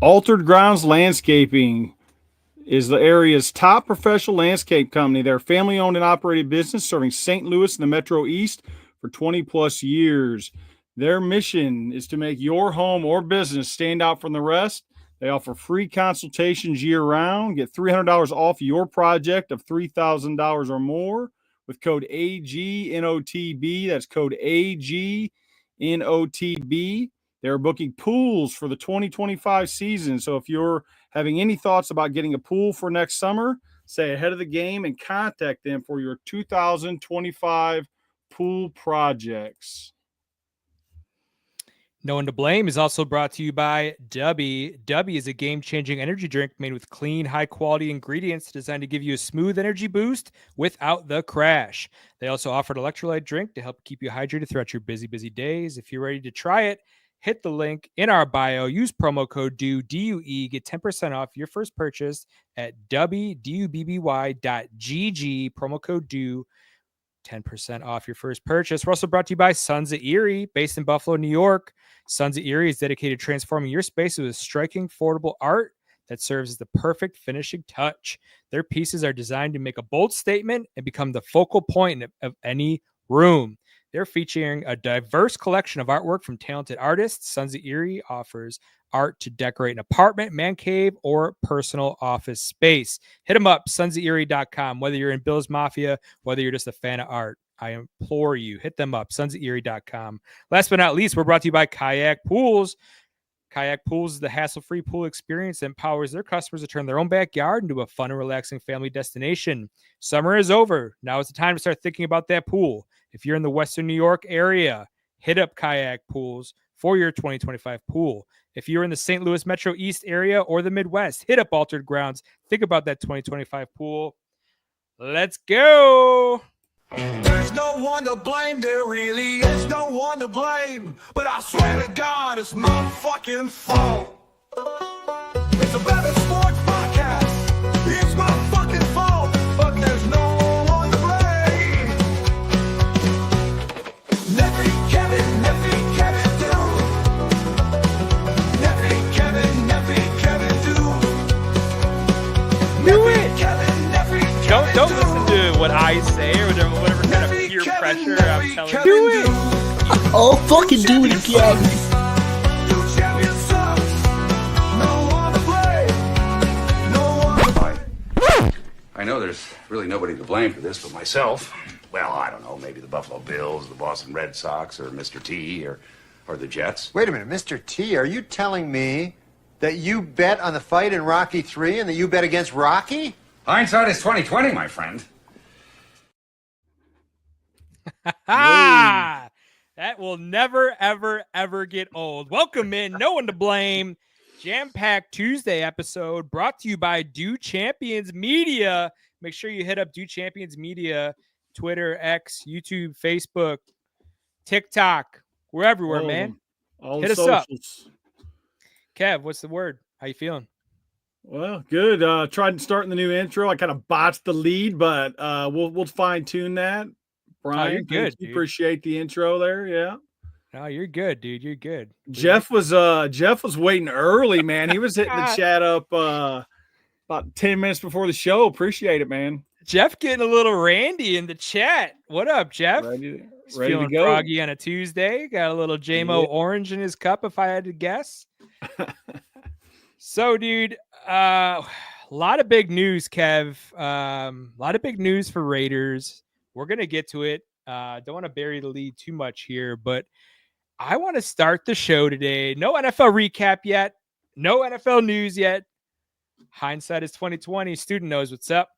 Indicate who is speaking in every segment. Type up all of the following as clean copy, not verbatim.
Speaker 1: Altered Grounds Landscaping is the area's top professional landscape company. They're a family owned and operated business serving St. Louis and the Metro East for 20 plus years. Their mission is to make your home or business stand out from the rest. They offer free consultations year round. Get $300 off your project of $3,000 or more with code AGNOTB. That's code AGNOTB. They're booking pools for the 2025 season. So if you're having any thoughts about getting a pool for next summer, stay ahead of the game and contact them for your 2025 pool projects.
Speaker 2: No One to Blame is also brought to you by Dubby. Dubby is a game-changing energy drink made with clean, high-quality ingredients designed to give you a smooth energy boost without the crash. They also offer an electrolyte drink to help keep you hydrated throughout your busy days. If you're ready to try it, hit the link in our bio. Use promo code DUE, D-U-E, get 10% off your first purchase at dubby.gg, promo code DUE. 10% off your first purchase. We're also brought to you by Sons of Erie, based in Buffalo, New York. Sons of Erie is dedicated to transforming your space with striking, affordable art that serves as the perfect finishing touch. Their pieces are designed to make a bold statement and become the focal point of any room. They're featuring a diverse collection of artwork from talented artists. Sons of Erie offers art to decorate an apartment, man cave, or personal office space. Hit them up, sonsoferie.com. Whether you're in Bill's Mafia, whether you're just a fan of art, I implore you, hit them up, sonsoferie.com. Last but not least, we're brought to you by Kayak Pools. Kayak Pools is the hassle-free pool experience that empowers their customers to turn their own backyard into a fun and relaxing family destination. Summer is over. Now is the time to start thinking about that pool. If you're in the Western New York area, hit up Kayak Pools for your 2025 pool. If you're in the St. Louis Metro East area or the Midwest, hit up Altered Grounds. Think about that 2025 pool. Let's go.
Speaker 3: There's no one to blame, there really is no one to blame. But I swear to God, it's my fucking fault. It's a better sports podcast. It's my fucking fault, but there's no one to blame. Neffy Kevin do. Neffy Kevin do.
Speaker 2: Do it.
Speaker 3: Kevin,
Speaker 2: Don't listen to what I say or whatever kind of peer pressure I'm telling you.
Speaker 3: Do
Speaker 2: it.
Speaker 4: Oh, fucking do it again.
Speaker 5: I know there's really nobody to blame for this but myself. Well, I don't know, maybe the Buffalo Bills, the Boston Red Sox, or Mr. T, or the Jets.
Speaker 6: Wait a minute, Mr. T, are you telling me that you bet on the fight in Rocky 3 and that you bet against Rocky?
Speaker 5: Hindsight is 20/20, my friend.
Speaker 2: That will never, ever, ever get old. Welcome in. No One to Blame. Jam-packed Tuesday episode brought to you by Do Champions Media. Make sure you hit up Do Champions Media, Twitter, X, YouTube, Facebook, TikTok. We're everywhere, man. Hit us up. Kev, what's the word? How you feeling?
Speaker 1: Well, good. Tried starting the new intro. I kind of botched the lead, but we'll fine tune that. Brian,
Speaker 2: you're good.
Speaker 1: You appreciate the intro there. Yeah.
Speaker 2: No, you're good, dude. You're good.
Speaker 1: Jeff was waiting early, man. He was hitting the chat up about 10 minutes before the show. Appreciate it, man.
Speaker 2: Jeff getting a little randy in the chat. What up, Jeff?
Speaker 1: Ready
Speaker 2: feeling
Speaker 1: to go.
Speaker 2: Froggy on a Tuesday. Got a little JMO orange in his cup, if I had to guess. So, dude, a lot of big news, Kev. A lot of big news for Raiders. We're going to get to it. Don't want to bury the lead too much here, but I want to start the show today. No NFL recap yet. No NFL news yet. Hindsight is 20/20. Student knows what's up.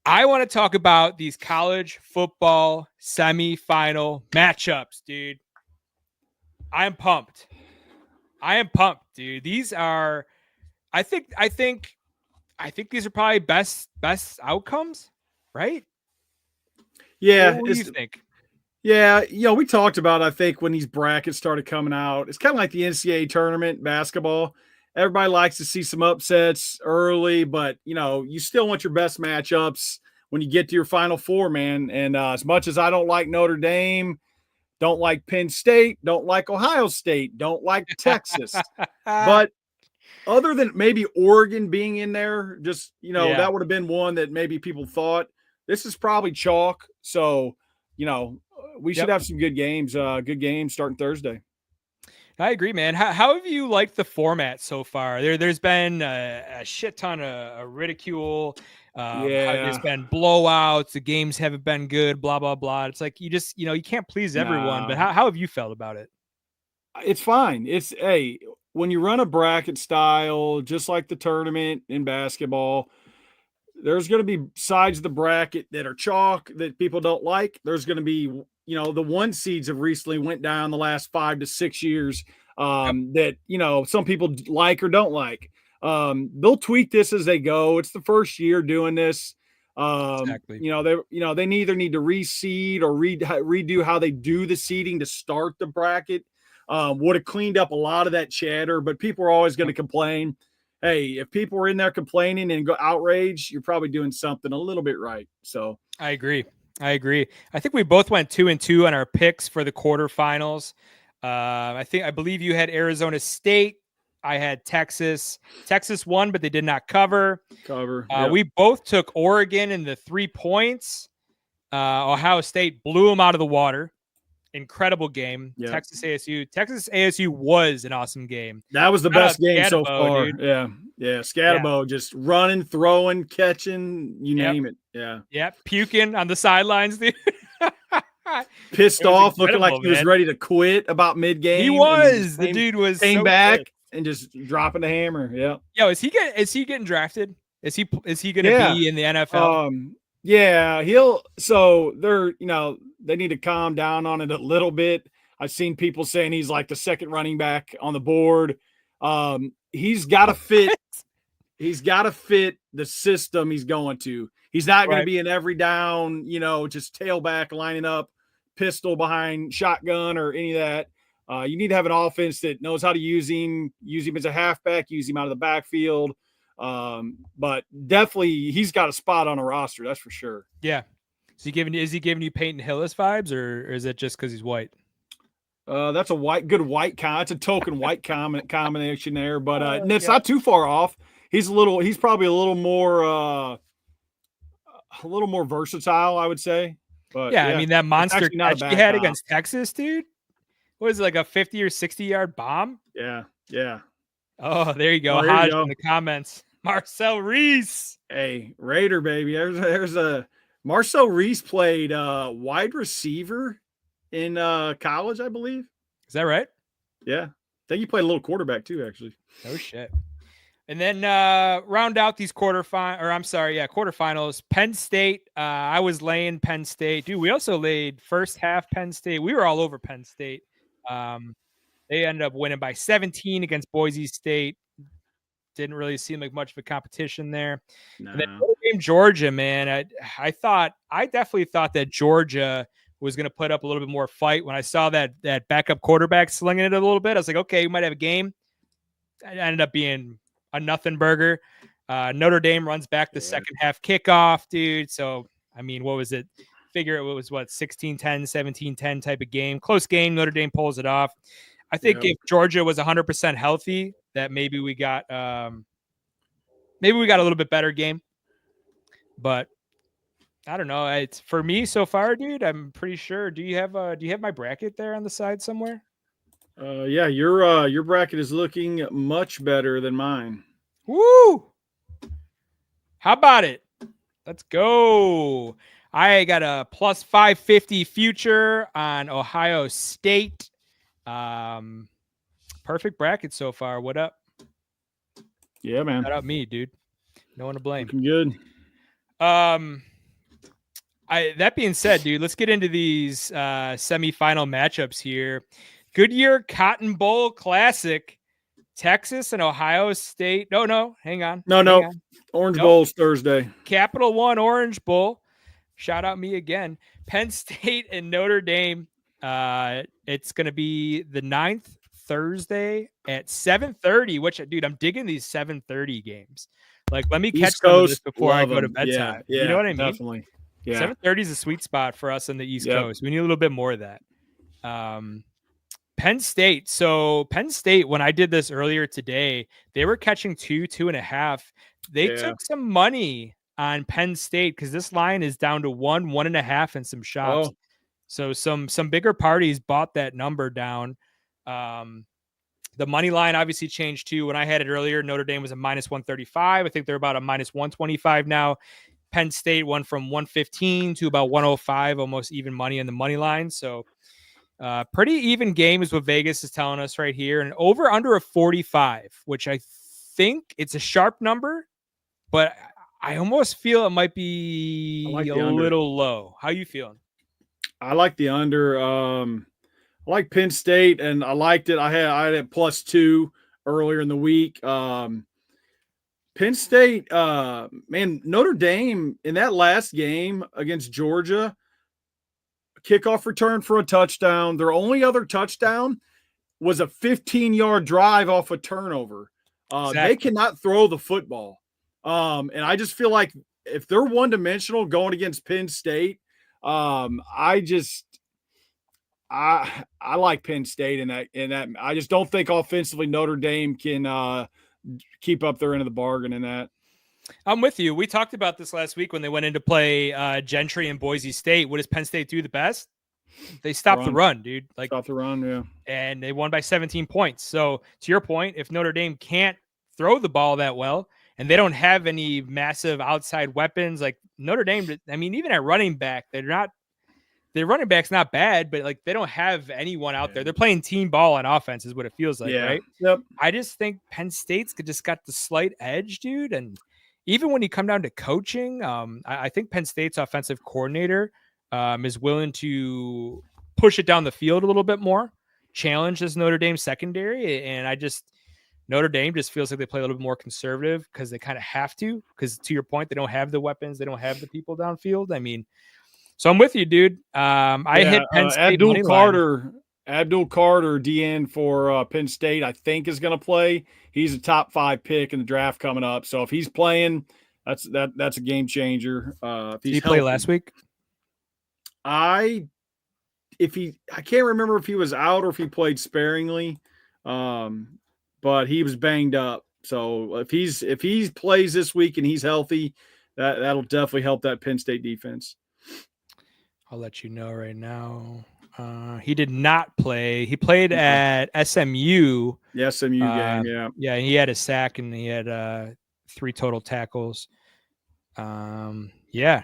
Speaker 2: I want to talk about these college football semifinal matchups, dude. I am pumped, dude. These are, I think these are probably best outcomes, right?
Speaker 1: Yeah.
Speaker 2: What do you think?
Speaker 1: Yeah, we talked about, I think, when these brackets started coming out, it's kind of like the NCAA tournament basketball. Everybody likes to see some upsets early, but, you still want your best matchups when you get to your Final Four, man. And as much as I don't like Notre Dame, don't like Penn State, don't like Ohio State, don't like Texas, but other than maybe Oregon being in there, just,
Speaker 2: Yeah.
Speaker 1: that would have been one that maybe people thought. This is probably chalk. So, we should
Speaker 2: Yep.
Speaker 1: have some good games starting Thursday.
Speaker 2: I agree, man. How have you liked the format so far? There's been a shit ton of ridicule. There's been blowouts. The games haven't been good. Blah blah blah. It's like you just you can't please everyone.
Speaker 1: Nah.
Speaker 2: But how have you felt about it?
Speaker 1: It's fine. It's when you run a bracket style, just like the tournament in basketball, there's going to be sides of the bracket that are chalk that people don't like. There's going to be, the one seeds have recently went down the last 5 to 6 years that, some people like or don't like. They'll tweak this as they go. It's the first year doing this.
Speaker 2: Exactly.
Speaker 1: They either need to reseed or redo how they do the seeding to start the bracket. Would have cleaned up a lot of that chatter, but people are always going to complain. Hey, if people are in there complaining and go outraged, you're probably doing something a little bit right. So
Speaker 2: I agree. I think we both went 2-2 on our picks for the quarterfinals. I believe you had Arizona State. I had Texas. Texas won, but they did not cover.
Speaker 1: Yep.
Speaker 2: We both took Oregon in the 3 points. Ohio State blew them out of the water. Incredible game.
Speaker 1: Yep.
Speaker 2: Texas ASU was an awesome game.
Speaker 1: That was the best game so far.
Speaker 2: Dude.
Speaker 1: Yeah. Scatterbo just running, throwing, catching, you name it. Yeah.
Speaker 2: Puking on the sidelines, dude.
Speaker 1: Pissed off, looking like he was ready to quit about mid-game.
Speaker 2: He was. The dude was
Speaker 1: came
Speaker 2: so
Speaker 1: back
Speaker 2: good.
Speaker 1: and just dropping the hammer. Yeah.
Speaker 2: Yo, is he getting drafted? Is he going to be in the NFL?
Speaker 1: Yeah, they need to calm down on it a little bit. I've seen people saying he's like the second running back on the board. He's got to fit. He's got to fit the system he's going to. He's not going to be an every down, just tailback lining up, pistol behind shotgun or any of that. You need to have an offense that knows how to use him as a halfback, use him out of the backfield. But definitely he's got a spot on a roster. That's for sure.
Speaker 2: Yeah. Is he giving you Peyton Hillis vibes, or is it just because he's white?
Speaker 1: That's a good white it's a token white combination there, but it's not too far off. He's probably a little more versatile, I would say. But
Speaker 2: yeah, I mean that monster catch he had against Texas, dude. What is it, like a 50 or 60-yard bomb?
Speaker 1: Yeah.
Speaker 2: Oh, there you go. Hodge in the comments. Marcel Reese.
Speaker 1: Hey, Raider baby. There's a Marcel Reese played wide receiver in college, I believe.
Speaker 2: Is that right?
Speaker 1: Yeah. I think he played a little quarterback too, actually.
Speaker 2: Oh shit. And then round out these quarterfinals. Penn State. I was laying Penn State. Dude, we also laid first half Penn State. We were all over Penn State. They ended up winning by 17 against Boise State. Didn't really seem like much of a competition there.
Speaker 1: No.
Speaker 2: And then Notre Dame, Georgia, man. I definitely thought that Georgia was going to put up a little bit more fight. When I saw that backup quarterback slinging it a little bit, I was like, okay, you might have a game. It ended up being a nothing burger. Notre Dame runs back the second half kickoff, dude. So, I mean, what was it? Figure it was 16-10, 17-10 type of game. Close game. Notre Dame pulls it off. I think if Georgia was 100% healthy, that maybe we got a little bit better game. But I don't know. It's for me so far, dude. I'm pretty sure. Do you have my bracket there on the side somewhere?
Speaker 1: Yeah, your bracket is looking much better than mine.
Speaker 2: Woo! How about it? Let's go. I got a plus 550 future on Ohio State. Perfect bracket so far. What up?
Speaker 1: Yeah, man.
Speaker 2: Shout out me, dude. No one to blame.
Speaker 1: Looking good.
Speaker 2: That being said, dude, let's get into these semifinal matchups here. Goodyear Cotton Bowl Classic, Texas and Ohio State. No, hang on.
Speaker 1: No. Orange Bowl's Thursday.
Speaker 2: Capital One Orange Bowl. Shout out me again. Penn State and Notre Dame. It's going to be the 9th, Thursday at 7:30, which, dude, I'm digging these 7:30 games. Like, let me catch some of this before I go to bedtime.
Speaker 1: Yeah,
Speaker 2: you know what I mean?
Speaker 1: Definitely. Yeah.
Speaker 2: 7:30 is a sweet spot for us on the East Coast. We need a little bit more of that. Penn State. So Penn State, when I did this earlier today, they were catching 2.5. They
Speaker 1: Yeah.
Speaker 2: took some money on Penn State because this line is down to 1.5, and some shops.
Speaker 1: Oh.
Speaker 2: So some bigger parties bought that number down. The money line obviously changed too. When I had it earlier, Notre Dame was a -135. I think they're about a -125 now. Penn State went from 115 to about 105, almost even money in the money line. So pretty even game is what Vegas is telling us right here. And over under a 45, which I think it's a sharp number, but I almost feel it might be
Speaker 1: I like
Speaker 2: a
Speaker 1: the under.
Speaker 2: little low. How you feeling?
Speaker 1: I like the under. I like Penn State, and I liked it. I had it +2 earlier in the week. Penn State, man, Notre Dame in that last game against Georgia, kickoff return for a touchdown. Their only other touchdown was a 15-yard drive off a turnover.
Speaker 2: Exactly.
Speaker 1: They cannot throw the football. And I just feel like if they're one-dimensional going against Penn State, I like Penn State in that. I just don't think offensively Notre Dame can keep up their end of the bargain in that.
Speaker 2: I'm with you. We talked about this last week when they went in to play Gentry and Boise State. What does Penn State do the best? They stop the run, dude. Like
Speaker 1: Stop the run, yeah.
Speaker 2: And they won by 17 points. So to your point, if Notre Dame can't throw the ball that well and they don't have any massive outside weapons, like Notre Dame, I mean, even at running back, their running back's not bad, but like they don't have anyone out there. They're playing team ball on offense is what it feels like, right?
Speaker 1: Yep.
Speaker 2: I just think Penn State's just got the slight edge, dude. And even when you come down to coaching, I think Penn State's offensive coordinator is willing to push it down the field a little bit more, challenge this Notre Dame secondary. And Notre Dame just feels like they play a little bit more conservative because they kind of have to, because to your point, they don't have the weapons. They don't have the people downfield. I mean, so I'm with you, dude. I hit Penn State.
Speaker 1: Abdul Carter, DN for Penn State, I think is going to play. He's a top 5 pick in the draft coming up. So if he's playing, that's a game changer. If
Speaker 2: Did he play last week?
Speaker 1: I can't remember if he was out or if he played sparingly, but he was banged up. So if he plays this week and he's healthy, that'll definitely help that Penn State defense.
Speaker 2: I'll let you know right now. He did not play. He played at SMU.
Speaker 1: The SMU game, yeah.
Speaker 2: Yeah, he had a sack and he had 3 total tackles. Yeah,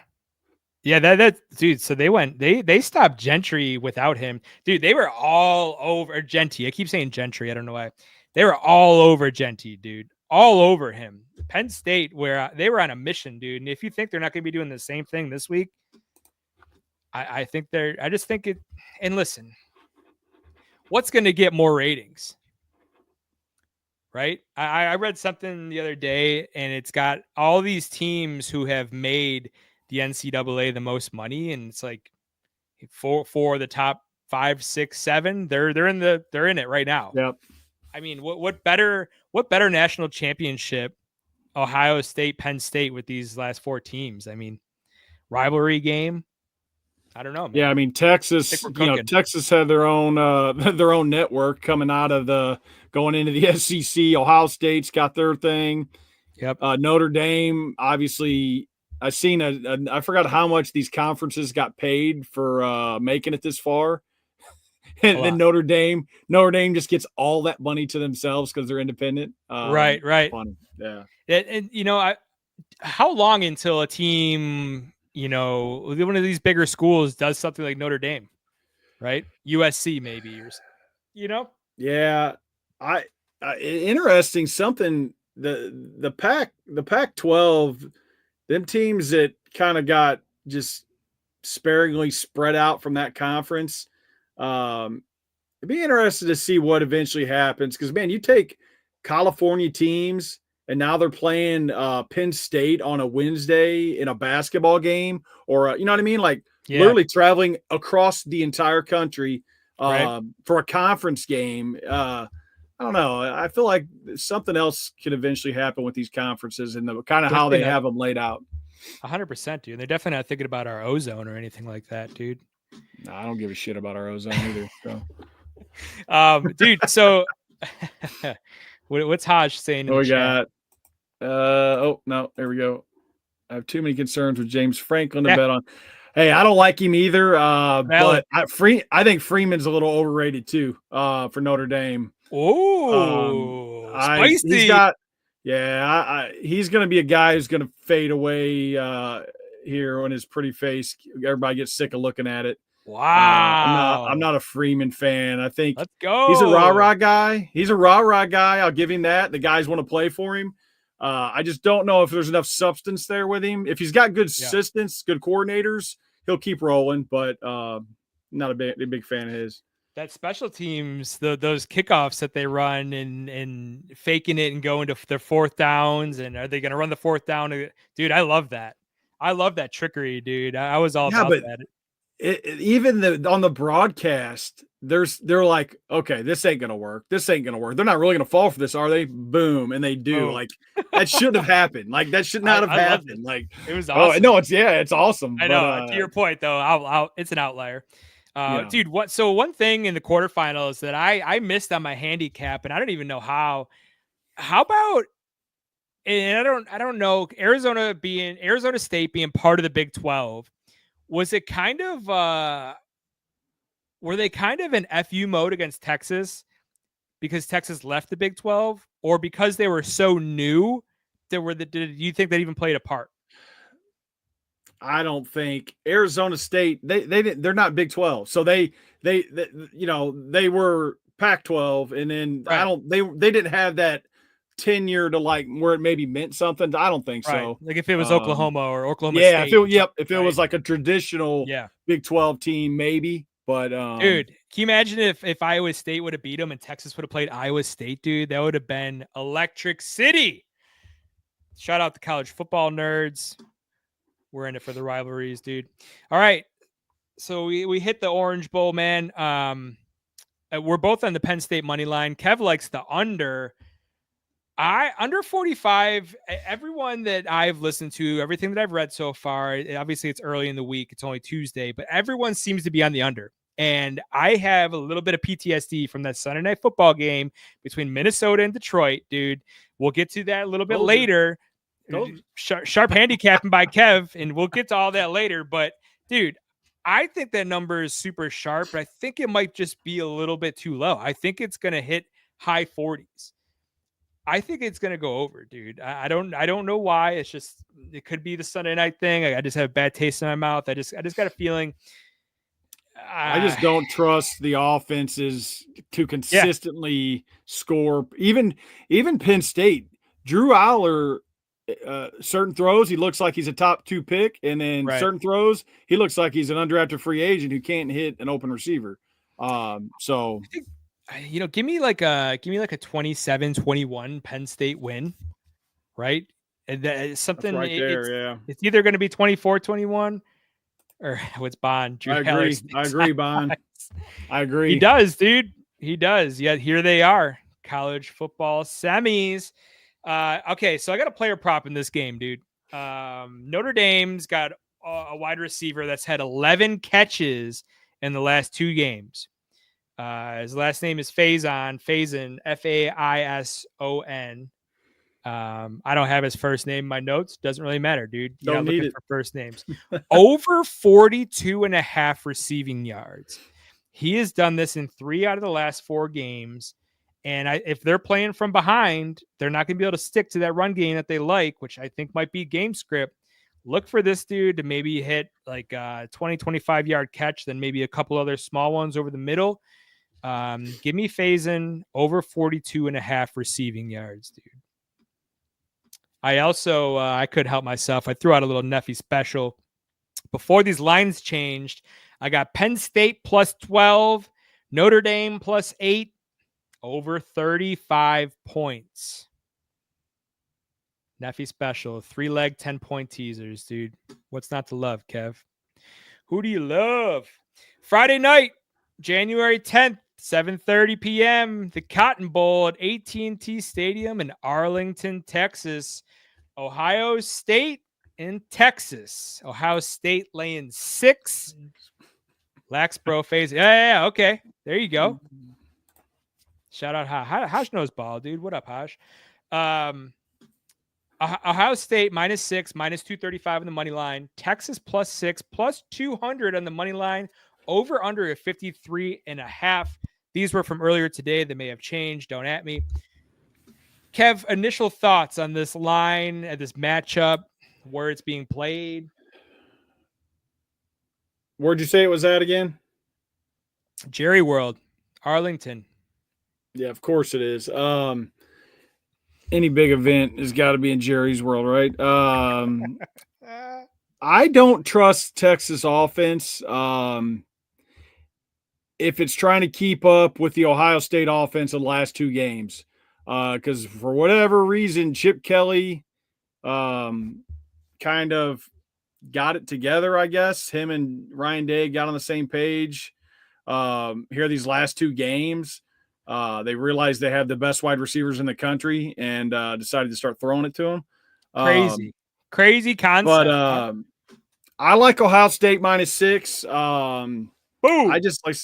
Speaker 2: that dude. So they stopped Gentry without him, dude. They were all over Genty. I keep saying Gentry. I don't know why. They were all over Genty, dude. All over him. Penn State, where they were on a mission, dude. And if you think they're not going to be doing the same thing this week, I think I just think it. And listen, what's going to get more ratings? Right? I read something the other day, and it's got all these teams who have made the NCAA the most money, and it's like for the top 5, 6, 7, they're in it right now.
Speaker 1: Yep.
Speaker 2: I mean, what better national championship? Ohio State, Penn State with these last 4 teams. I mean, rivalry game. I don't know, man.
Speaker 1: Yeah, I mean Texas. Texas had their own network coming out of going into the SEC. Ohio State's got their thing.
Speaker 2: Yep.
Speaker 1: Notre Dame, obviously, I seen I forgot how much these conferences got paid for making it this far, and then Notre Dame just gets all that money to themselves because they're independent.
Speaker 2: Right.
Speaker 1: Funny. Yeah.
Speaker 2: And how long until a team, one of these bigger schools does something like Notre Dame, right? USC maybe, or
Speaker 1: Yeah, interesting something. The Pac-12, them teams that kind of got just sparingly spread out from that conference. It'd be interesting to see what eventually happens because, man, you take California teams and now they're playing Penn State on a Wednesday in a basketball game, or you know what I mean? Like literally traveling across the entire country for a conference game. I don't know. I feel like something else could eventually happen with these conferences and the kind of how they have them laid out.
Speaker 2: 100%, dude. They're definitely not thinking about our ozone or anything like that, dude.
Speaker 1: Nah, I don't give a shit about our ozone either. So.
Speaker 2: Dude. So, what's Hodge saying in
Speaker 1: What
Speaker 2: the
Speaker 1: we
Speaker 2: chat?
Speaker 1: got? Oh no, there we go. I have too many concerns with James Franklin to
Speaker 2: Yeah.
Speaker 1: bet on. Hey, I don't like him either.
Speaker 2: Valid.
Speaker 1: But I think Freeman's a little overrated too. For Notre Dame.
Speaker 2: Oh,
Speaker 1: He's
Speaker 2: spicy.
Speaker 1: got, yeah, he's going to be a guy who's going to fade away here on his pretty face. Everybody gets sick of looking at it.
Speaker 2: Wow.
Speaker 1: I'm not a Freeman fan. I think
Speaker 2: Let's
Speaker 1: he's a
Speaker 2: go.
Speaker 1: rah-rah guy. He's a rah-rah guy. I'll give him that. The guys want to play for him. I just don't know if there's enough substance there with him. If he's got good assistants, good coordinators, he'll keep rolling, but not a big fan of his.
Speaker 2: That special teams, those kickoffs that they run and faking it and going to their fourth downs, and are they going to run the fourth down? Dude, I love that. I love that trickery, dude. I was all about that.
Speaker 1: Even on the broadcast, they're like, okay, this ain't gonna work. This ain't gonna work. They're not really gonna fall for this, are they? Boom, and they do.
Speaker 2: Boom.
Speaker 1: Like that shouldn't have happened. Like that should not have happened. Like
Speaker 2: it was awesome.
Speaker 1: Oh no, it's awesome.
Speaker 2: I know. To your point, though, it's an outlier. Dude, so one thing in the quarterfinals that I missed on my handicap, and I don't even know how. How about? And I don't know. Arizona State being part of the Big 12. Was it kind of were they kind of in FU mode against Texas because Texas left the Big 12, or because they were so new did you think that even played a part?
Speaker 1: I don't think Arizona State they're not Big 12. So they were Pac-12, and then
Speaker 2: Right.
Speaker 1: they didn't have that tenure to like where it maybe meant something. I don't think so.
Speaker 2: Like if it was Oklahoma or Oklahoma State.
Speaker 1: If it was like a traditional Big 12 team, maybe. But
Speaker 2: dude, can you imagine if Iowa State would have beat them and Texas would have played Iowa State, dude? That would have been electric city. Shout out to college football nerds. We're in it for the rivalries, dude. All right. So we hit the Orange Bowl, man. We're both on the Penn State money line. Kev likes the under. Under 45, everyone that I've listened to, everything that I've read so far, obviously it's early in the week, it's only Tuesday, but everyone seems to be on the under. And I have a little bit of PTSD from that Sunday night football game between Minnesota and Detroit, dude. We'll get to that a little bit later. Sharp handicapping by Kev, and we'll get to all that later. But, dude, I think that number is super sharp, but I think it might just be a little bit too low. I think it's going to hit high 40s. I think it's going to go over, dude. I don't know why. It's just, it could be the Sunday night thing. I just have a bad taste in my mouth. I just got a feeling.
Speaker 1: I just don't trust the offenses to consistently score. Even Penn State, Drew Aller, certain throws, he looks like he's a top 2 pick. And then certain throws, he looks like he's an undrafted free agent who can't hit an open receiver. So
Speaker 2: give me like a 27-21 Penn State win, right? And something
Speaker 1: right there,
Speaker 2: it's either going to be 24-21 or what's Bond?
Speaker 1: I agree, Bond. I agree.
Speaker 2: He does, dude. He does. Yet here they are, college football semis. Okay, so I got a player prop in this game, dude. Notre Dame's got a wide receiver that's had 11 catches in the last 2 games. His last name is Faison, Faison. I don't have his first name in my notes. Doesn't really matter, dude. You're not looking for first names. Over 42.5 receiving yards. He has done this in 3 out of the last 4 games. And if they're playing from behind, they're not going to be able to stick to that run game that they like, which I think might be game script. Look for this dude to maybe hit like a 20-25 yard catch, then maybe a couple other small ones over the middle. Give me Faison over 42.5 receiving yards, dude. I also, I could help myself. I threw out a little Neffy special. Before these lines changed, I got Penn State plus 12, Notre Dame plus 8, over 35 points. Neffy special, 3-leg, 10-point teasers, dude. What's not to love, Kev? Who do you love? Friday night, January 10th, 7:30 p.m., the Cotton Bowl at AT&T Stadium in Arlington, Texas. Ohio State in Texas. Ohio State laying 6. Lax bro phase. Yeah, okay. There you go. Shout out Hash knows ball, dude. What up, Hash? Ohio State -6, -235 on the money line. Texas +6, +200 on the money line. Over under at 53.5. These were from earlier today. They may have changed. Don't at me. Kev, initial thoughts on this line, at this matchup, where it's being played?
Speaker 1: Where'd you say it was at again?
Speaker 2: Jerry World, Arlington.
Speaker 1: Yeah, of course it is. Any big event has got to be in Jerry's World, right? I don't trust Texas offense. If it's trying to keep up with the Ohio State offense of the last two games, because for whatever reason, Chip Kelly kind of got it together, I guess. Him and Ryan Day got on the same page. Here these last two games, they realized they have the best wide receivers in the country and decided to start throwing it to them.
Speaker 2: Crazy concept.
Speaker 1: But I like Ohio State -6.
Speaker 2: Boom.
Speaker 1: I just like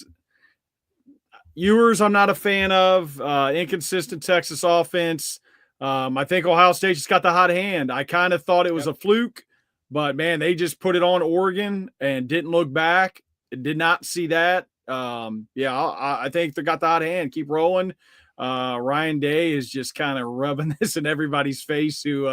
Speaker 1: Ewers. I'm not a fan of inconsistent Texas offense. I think Ohio State just got the hot hand. I kind of thought it was a fluke, but man, they just put it on Oregon and didn't look back. Did not see that. I think they got the hot hand. Keep rolling. Ryan Day is just kind of rubbing this in everybody's face who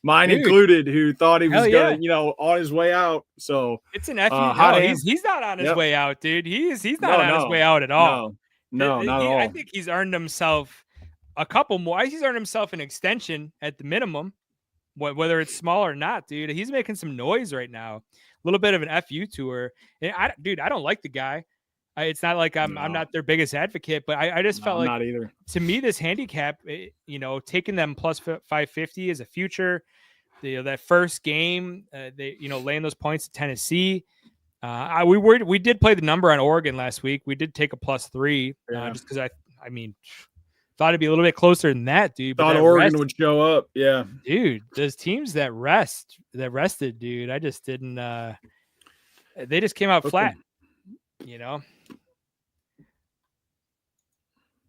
Speaker 1: mine included, who thought he was gonna, on his way out. So
Speaker 2: it's an FU. He's not on his way out, dude. He's not on his way out at all.
Speaker 1: No, not at all.
Speaker 2: I think he's earned himself a couple more. He's earned himself an extension at the minimum, whether it's small or not, dude. He's making some noise right now. A little bit of an FU tour. And I don't like the guy. It's not like I'm not their biggest advocate, but I just felt like
Speaker 1: not either.
Speaker 2: To me, this handicap, taking them plus 550 is a future. That first game, they laying those points to Tennessee. We did play the number on Oregon last week. We did take a +3 just because I thought it'd be a little bit closer than that, dude.
Speaker 1: Thought Oregon would show up. Yeah,
Speaker 2: dude. Those teams that rested, dude. I just didn't. They just came out flat.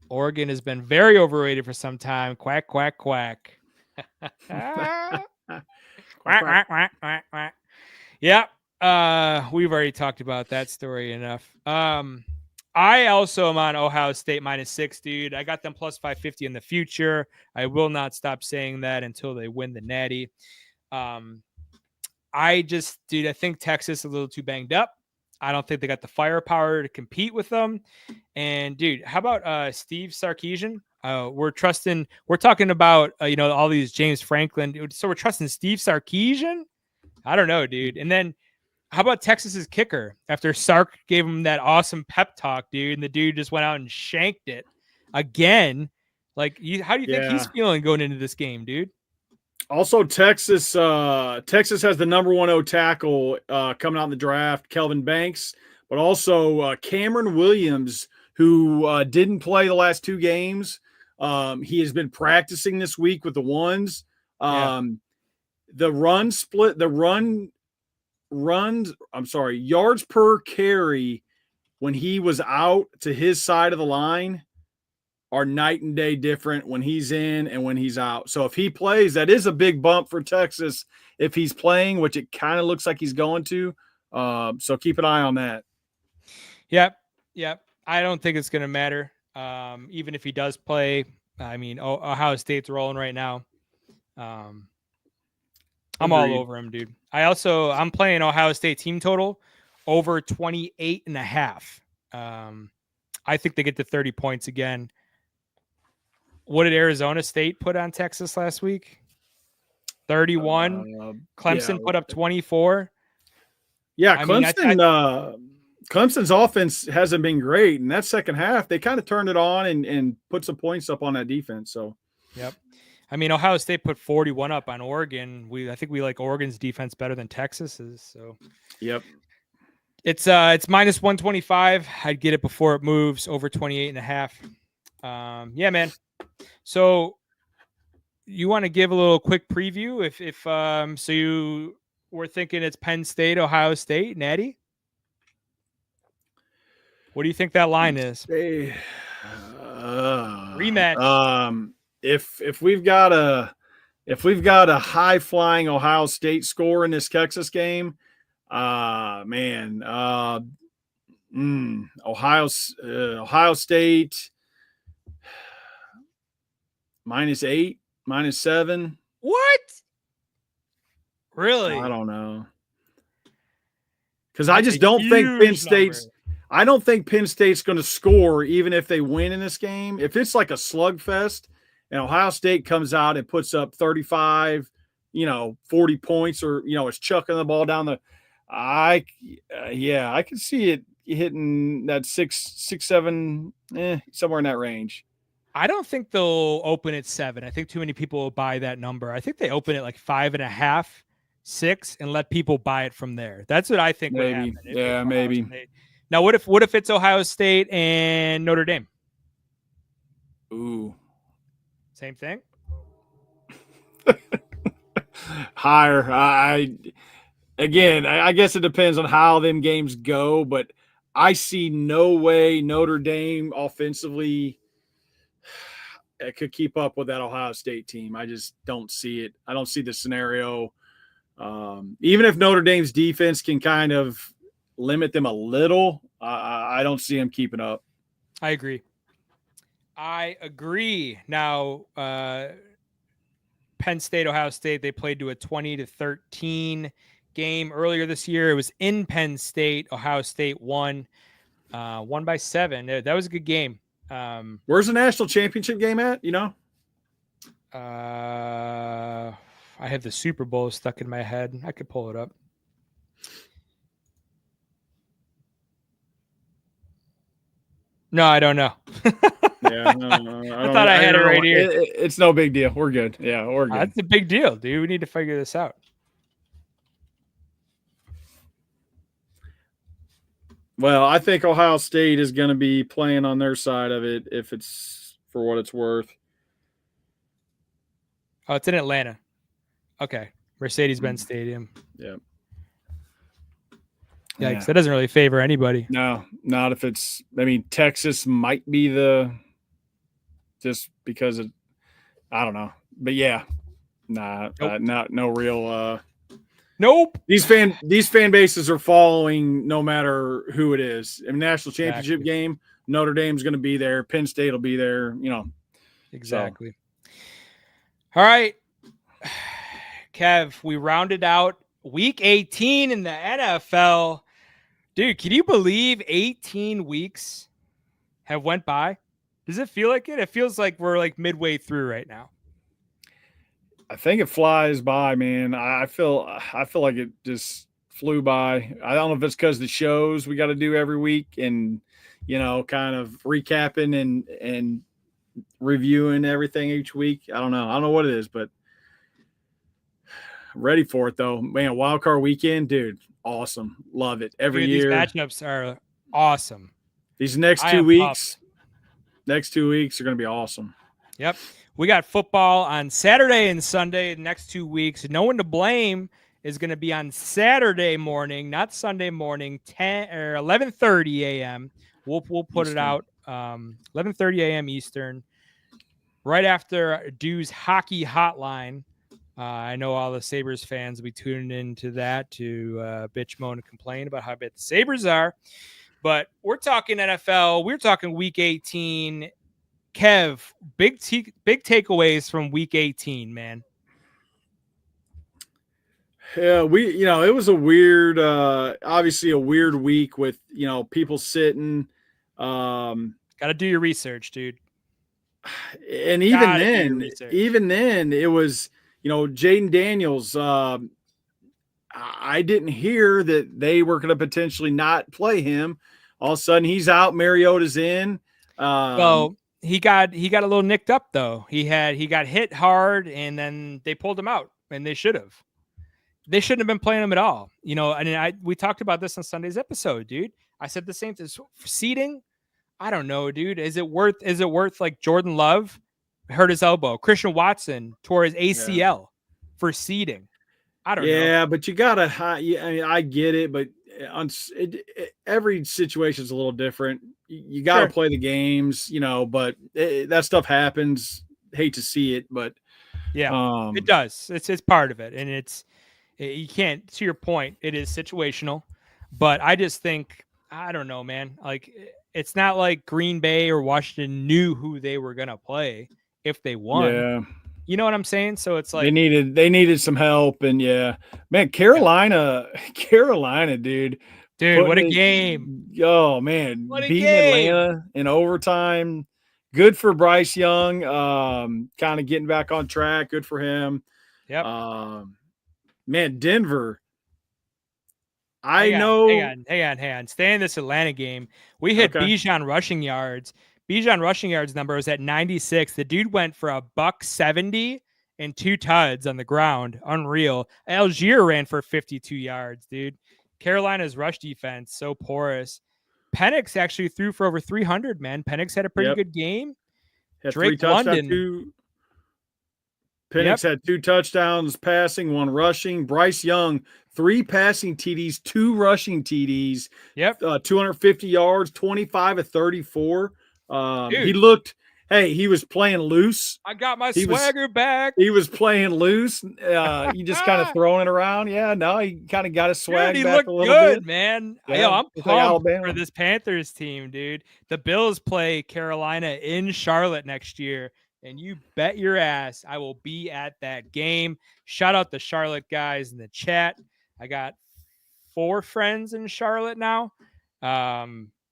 Speaker 2: Oregon has been very overrated for some time. Quack, quack, quack. Quack, quack, quack, quack, quack. Yeah. We've already talked about that story enough. I also am on Ohio State -6, dude. I got them plus 550 in the future. I will not stop saying that until they win the Natty. I think Texas is a little too banged up. I don't think they got the firepower to compete with them. And dude, how about Steve Sarkisian? We're talking about all these James Franklin. So we're trusting Steve Sarkisian? I don't know, dude. And then how about Texas's kicker after Sark gave him that awesome pep talk, dude, and the dude just went out and shanked it again? Like, how do you think he's feeling going into this game, dude?
Speaker 1: Also, Texas has the number 1 O tackle coming out in the draft, Kelvin Banks, but also Cameron Williams, who didn't play the last two games. He has been practicing this week with the ones. The run split, yards per carry when he was out to his side of the line are night and day different when he's in and when he's out. So if he plays, that is a big bump for Texas if he's playing, which it kind of looks like he's going to. So keep an eye on that.
Speaker 2: Yep. I don't think it's going to matter. Even if he does play, I mean, Ohio State's rolling right now. I'm all over him, dude. I'm playing Ohio State team total over 28.5. I think they get to 30 points again. What did Arizona State put on Texas last week? 31. Clemson put up 24.
Speaker 1: Yeah, Clemson's offense hasn't been great. In that second half, they kind of turned it on and put some points up on that defense. So,
Speaker 2: yep. I mean, Ohio State put 41 up on Oregon. I think we like Oregon's defense better than Texas's. So,
Speaker 1: yep.
Speaker 2: It's -125. I'd get it before it moves over 28.5. Yeah, man. So you want to give a little quick preview if so you were thinking it's Penn State, Ohio State, Natty? What do you think that line is? Rematch.
Speaker 1: If we've got a high flying Ohio State score in this Texas game, man, Ohio State -8, -7.
Speaker 2: What? Really?
Speaker 1: I don't know. Because I
Speaker 2: That's
Speaker 1: just
Speaker 2: a
Speaker 1: don't think Penn
Speaker 2: huge
Speaker 1: State's.
Speaker 2: number.
Speaker 1: I don't think Penn State's going to score even if they win in this game. If it's like a slugfest and Ohio State comes out and puts up 35, 40 points, or is chucking the ball down the. I can see it hitting that 6-7, somewhere in that range.
Speaker 2: I don't think they'll open at 7. I think too many people will buy that number. I think they open at like 5.5, 6, and let people buy it from there. That's what I think would
Speaker 1: Maybe.
Speaker 2: happen.
Speaker 1: Yeah, maybe.
Speaker 2: Now, what if it's Ohio State and Notre Dame?
Speaker 1: Ooh.
Speaker 2: Same thing?
Speaker 1: Higher. I guess it depends on how them games go, but I see no way Notre Dame offensively could keep up with that Ohio State team. I just don't see it. I don't see the scenario. Even if Notre Dame's defense can kind of limit them a little, I don't see them keeping up.
Speaker 2: I agree. Now, Penn State, Ohio State, they played to a 20-13 game earlier this year. It was in Penn State. Ohio State won by 7. That was a good game.
Speaker 1: Where's the national championship game at?
Speaker 2: I have the Super Bowl stuck in my head. I could pull it up. No, I don't know.
Speaker 1: Yeah, no,
Speaker 2: I thought I had it right here.
Speaker 1: It's no big deal. We're good. Yeah, we're good.
Speaker 2: That's a big deal, dude. We need to figure this out.
Speaker 1: Well, I think Ohio State is going to be playing on their side of it if it's for what it's worth.
Speaker 2: Oh, it's in Atlanta. Okay. Mercedes-Benz Stadium.
Speaker 1: Yeah.
Speaker 2: Yikes. That doesn't really favor anybody.
Speaker 1: No, not if it's – Texas might be just because of – I don't know. But, yeah. Nah,
Speaker 2: Nope.
Speaker 1: No real
Speaker 2: Nope.
Speaker 1: These fan bases are following no matter who it is. National championship game, Notre Dame's going to be there. Penn State will be there.
Speaker 2: Exactly. So. All right, Kev, we rounded out week 18 in the NFL. Dude, can you believe 18 weeks have went by? Does it feel like it? It feels like we're like midway through right now.
Speaker 1: I think it flies by, man. I feel like it just flew by. I don't know if it's because the shows we got to do every week and, kind of recapping and reviewing everything each week. I don't know what it is, but ready for it though. Man, Wildcard weekend, dude, awesome. Love it. Every year.
Speaker 2: These matchups are awesome.
Speaker 1: These next 2 weeks are going to be awesome.
Speaker 2: Yep. We got football on Saturday and Sunday the next 2 weeks. No One to Blame is going to be on Saturday morning, not Sunday morning, 10 or 11:30 a.m. We'll put
Speaker 1: Eastern.
Speaker 2: It out 11:30 a.m. Eastern, right after Dew's Hockey Hotline. I know all the Sabres fans will be tuning into that to bitch, moan, and complain about how bad the Sabres are. But we're talking NFL. We're talking Week 18. Kev, big takeaways from Week 18, man.
Speaker 1: Yeah, it was a weird, obviously a weird week with, people sitting.
Speaker 2: Got to do your research, dude.
Speaker 1: And even then, it was, Jaden Daniels. I didn't hear that they were going to potentially not play him. All of a sudden, he's out. Mariota's in.
Speaker 2: Well, he got a little nicked up though. He got hit hard, and then they pulled him out, and they should have. They shouldn't have been playing him at all. We talked about this on Sunday's episode, dude. I said the same thing. Seeding, I don't know, dude. Is it worth like Jordan Love hurt his elbow? Christian Watson tore his ACL for seeding. I don't know.
Speaker 1: Yeah, but you gotta. I get it, but every situation is a little different. You got to
Speaker 2: Sure.
Speaker 1: play the games, but that stuff happens. Hate to see it, but
Speaker 2: Yeah, it does. It's part of it, and you can't. To your point, it is situational, but I just think I don't know, man. Like it's not like Green Bay or Washington knew who they were gonna play if they won.
Speaker 1: yeah,
Speaker 2: You know what I'm saying? So it's
Speaker 1: they
Speaker 2: like,
Speaker 1: needed some help, and yeah, man, Carolina, dude,
Speaker 2: dude, what a game!
Speaker 1: Oh man,
Speaker 2: What a
Speaker 1: beating
Speaker 2: game!
Speaker 1: Atlanta in overtime. Good for Bryce Young. Kind of getting back on track. Good for him.
Speaker 2: Yep.
Speaker 1: Man, Denver.
Speaker 2: Hang on. Stay in this Atlanta game. We hit
Speaker 1: Okay.
Speaker 2: Bijan rushing yards. Bijan rushing yards number was at 96. The dude went for a $170 and 2 tuds on the ground. Unreal. Algier ran for 52 yards, dude. Carolina's rush defense, so porous. Penix actually threw for over 300, man. Penix had a pretty good game.
Speaker 1: Had
Speaker 2: Drake
Speaker 1: 3 touchdowns,
Speaker 2: London.
Speaker 1: Penix had 2 touchdowns passing, 1 rushing. Bryce Young, 3 passing TDs, 2 rushing TDs.
Speaker 2: Yep.
Speaker 1: 250 yards, 25 of 34. He was playing loose.
Speaker 2: I got my swagger back.
Speaker 1: He was playing loose. You just kind of throwing it around. Yeah, no, he kind of got his swag
Speaker 2: dude, he
Speaker 1: back
Speaker 2: looked
Speaker 1: a little
Speaker 2: good,
Speaker 1: bit.
Speaker 2: man.
Speaker 1: Yeah,
Speaker 2: Yo, I'm
Speaker 1: it's
Speaker 2: pumped
Speaker 1: Alabama.
Speaker 2: for this Panthers team, dude. The Bills play Carolina in Charlotte next year, and you bet your ass I will be at that game. Shout out the Charlotte guys in the chat. I got 4 friends in Charlotte now.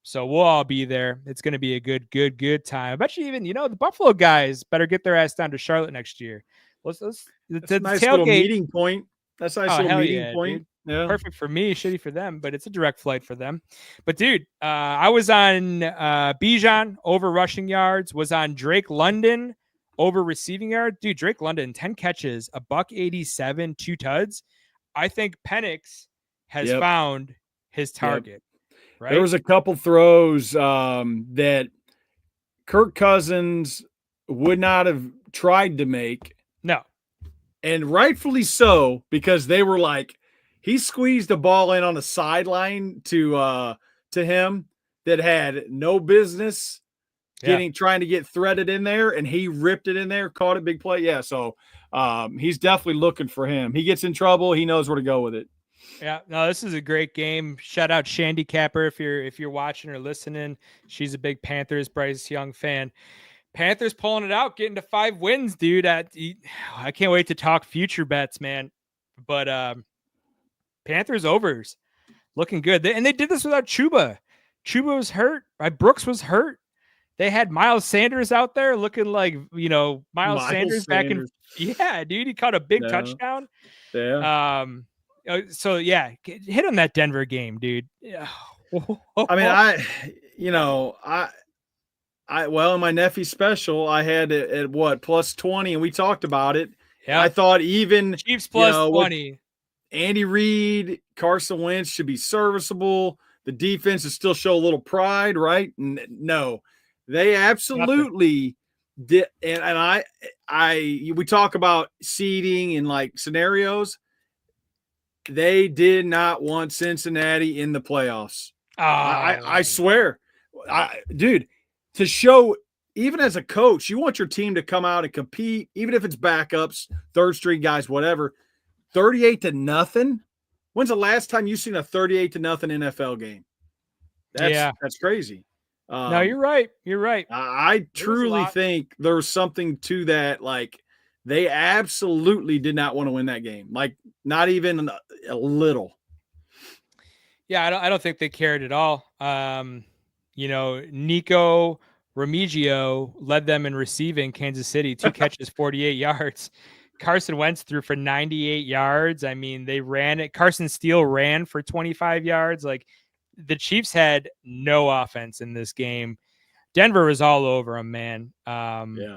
Speaker 2: So we'll all be there. It's going to be a good time. I bet you even, the Buffalo guys better get their ass down to Charlotte next year. That's
Speaker 1: a nice little meeting point. That's a nice little meeting point.
Speaker 2: Dude.
Speaker 1: Yeah.
Speaker 2: Perfect for me, shitty for them, but it's a direct flight for them. But dude, I was on Bijan over rushing yards, was on Drake London over receiving yards. Dude, Drake London, 10 catches, a $187, 2 tuds. I think Penix has found his target. Right?
Speaker 1: There was a couple throws that Kirk Cousins would not have tried to make.
Speaker 2: No.
Speaker 1: And rightfully so, because they were like, he squeezed the ball in on the sideline to him that had no business trying to get threaded in there, and he ripped it in there, caught it, big play. Yeah, so he's definitely looking for him. He gets in trouble, he knows where to go with it.
Speaker 2: Yeah, no, this is a great game. Shout out Shandy Capper if you're watching or listening. She's a big Panthers Bryce Young fan. Panthers pulling it out, getting to 5 wins, dude. I can't wait to talk future bets, man. But Panthers overs looking good. And they did this without Chuba. Chuba was hurt. Brooks was hurt. They had Miles Sanders out there looking like, Miles Sanders back in. Yeah, dude, he caught a big touchdown.
Speaker 1: Yeah.
Speaker 2: So yeah, hit on that Denver game, dude.
Speaker 1: I mean, well, in my nephew special, I had it at what, plus 20, and we talked about it. Yeah. I thought even
Speaker 2: Chiefs plus 20.
Speaker 1: Andy Reid, Carson Wentz should be serviceable. The defense would still show a little pride, right? No, they absolutely did. And we talk about seeding and like scenarios. They did not want Cincinnati in the playoffs. I swear. Dude, to show, even as a coach, you want your team to come out and compete, even if it's backups, third string guys, whatever. 38-0. When's the last time you've seen a 38-0 NFL game? That's crazy.
Speaker 2: No, you're right. You're right.
Speaker 1: I truly think there's something to that. Like, they absolutely did not want to win that game. Like, not even a little.
Speaker 2: Yeah, I don't think they cared at all. Nico Remigio led them in receiving Kansas City, 2 catches, 48 yards. Carson Wentz threw for 98 yards. I mean, they ran it. Carson Steele ran for 25 yards. Like, the Chiefs had no offense in this game. Denver was all over them, man.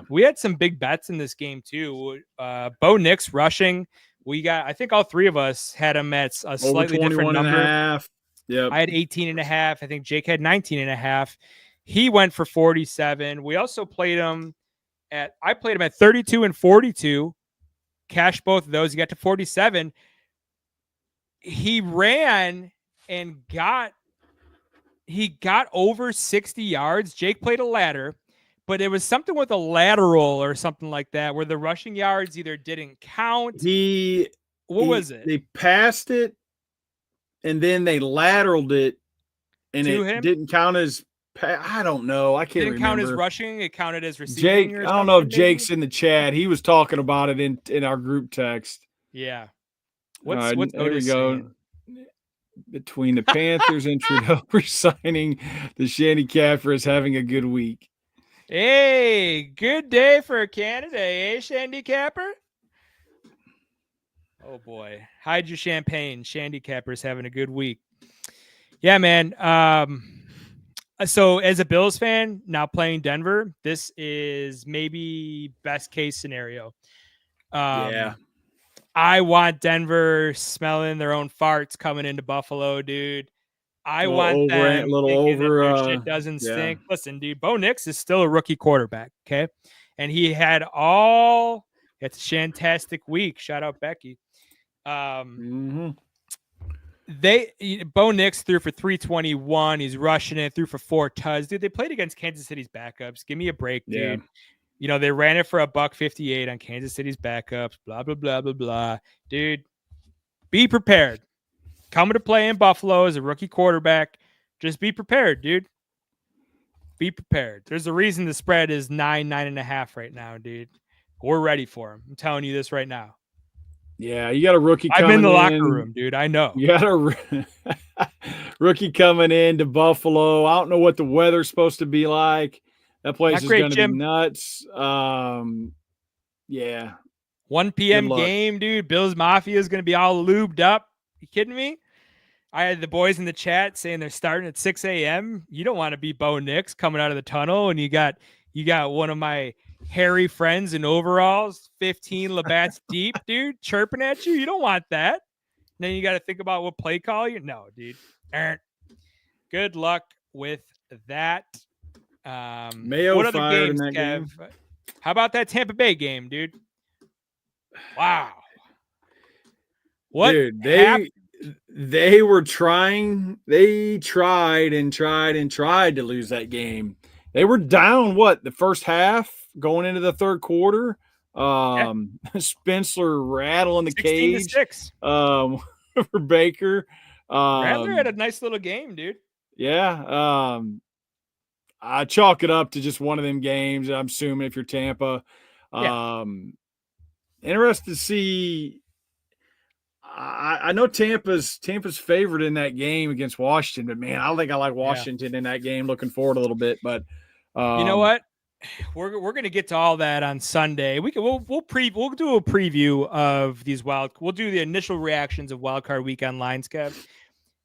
Speaker 2: We had some big bets in this game too. Bo Nix rushing. I think all 3 of us had him at a slightly different number.
Speaker 1: Yeah,
Speaker 2: I had 18.5. I think Jake had 19.5. He went for 47. We also played him at 32 and 42. Cashed both of those. He got to 47. He ran and got over 60 yards. Jake played a ladder, but it was something with a lateral or something like that, where the rushing yards either didn't count. What was it?
Speaker 1: They passed it, and then they lateraled it, and
Speaker 2: To
Speaker 1: it
Speaker 2: him?
Speaker 1: didn't count as. I don't know. I can't
Speaker 2: Didn't count as
Speaker 1: remember.
Speaker 2: rushing. It counted as receiving.
Speaker 1: Jake,
Speaker 2: Or
Speaker 1: I don't know if
Speaker 2: something,
Speaker 1: Jake's
Speaker 2: maybe?
Speaker 1: in the chat. He was talking about it in our group text.
Speaker 2: Yeah.
Speaker 1: What's
Speaker 2: What's
Speaker 1: there we
Speaker 2: Otis
Speaker 1: go.
Speaker 2: saying?
Speaker 1: Between the Panthers and Trudeau resigning, the Shandy Capper is having a good week.
Speaker 2: Hey, good day for Canada, eh, Shandy Capper? Oh boy, hide your champagne. Shandy Capper's having a good week. Yeah, man. So as a Bills fan, now playing Denver, this is maybe best case scenario.
Speaker 1: Yeah.
Speaker 2: I want Denver smelling their own farts coming into Buffalo, dude. I want them thinking that their shit doesn't stink. Listen, dude, Bo Nix is still a rookie quarterback, okay? And he had it's a fantastic week. Shout out Becky. Bo Nix threw for 321. He's rushing it, threw for 4 tuds. Dude, they played against Kansas City's backups. Give me a break, dude.
Speaker 1: Yeah.
Speaker 2: You know, they ran it for $158 on Kansas City's backups, blah, blah, blah, blah, blah. Dude, be prepared. Coming to play in Buffalo as a rookie quarterback. Just be prepared, dude. Be prepared. There's a reason the spread is 9.5 right now, dude. We're ready for him. I'm telling you this right now.
Speaker 1: Yeah, you got a rookie coming in.
Speaker 2: I'm in the locker room, dude. I know.
Speaker 1: You got a rookie coming in to Buffalo. I don't know what the weather's supposed to be like. That place is going to be nuts. Yeah.
Speaker 2: 1 p.m. game, dude. Bills Mafia is going to be all lubed up. You kidding me? I had the boys in the chat saying they're starting at 6 a.m. You don't want to be Bo Nix coming out of the tunnel, and you got one of my hairy friends in overalls, 15 Labatt's deep, dude, chirping at you. You don't want that. And then you got to think about what play call you. No, dude. Good luck with that.
Speaker 1: Mayo
Speaker 2: what other
Speaker 1: fired
Speaker 2: games,
Speaker 1: in that
Speaker 2: Kev?
Speaker 1: game.
Speaker 2: How about that Tampa Bay game, dude? Wow. What?
Speaker 1: Dude, they were trying. They tried to lose that game. They were down the first half going into the third quarter. Spencer rattling the cage
Speaker 2: 16-6
Speaker 1: for Baker.
Speaker 2: Rattler had a nice little game, dude.
Speaker 1: Yeah. I chalk it up to just one of them games. I'm assuming if you're Tampa. Interested to see. I know Tampa's favored in that game against Washington, but man, I don't think I like Washington in that game. Looking forward a little bit, but
Speaker 2: you know what? We're gonna get to all that on Sunday. We'll do a preview of these we'll do the initial reactions of Wildcard Weekend lines, Kev.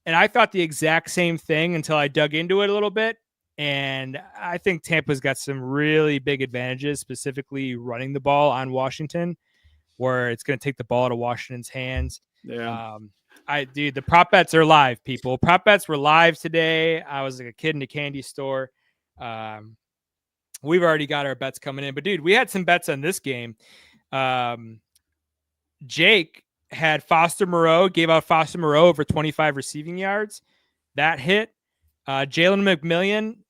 Speaker 2: And I thought the exact same thing until I dug into it a little bit. And I think Tampa's got some really big advantages, specifically running the ball on Washington, where it's going to take the ball out of Washington's hands.
Speaker 1: Yeah.
Speaker 2: The prop bets are live, people. Prop bets were live today. I was like a kid in a candy store. We've already got our bets coming in, but dude, we had some bets on this game. Jake had Foster Moreau, gave out Foster Moreau over 25 receiving yards. That hit. Jalen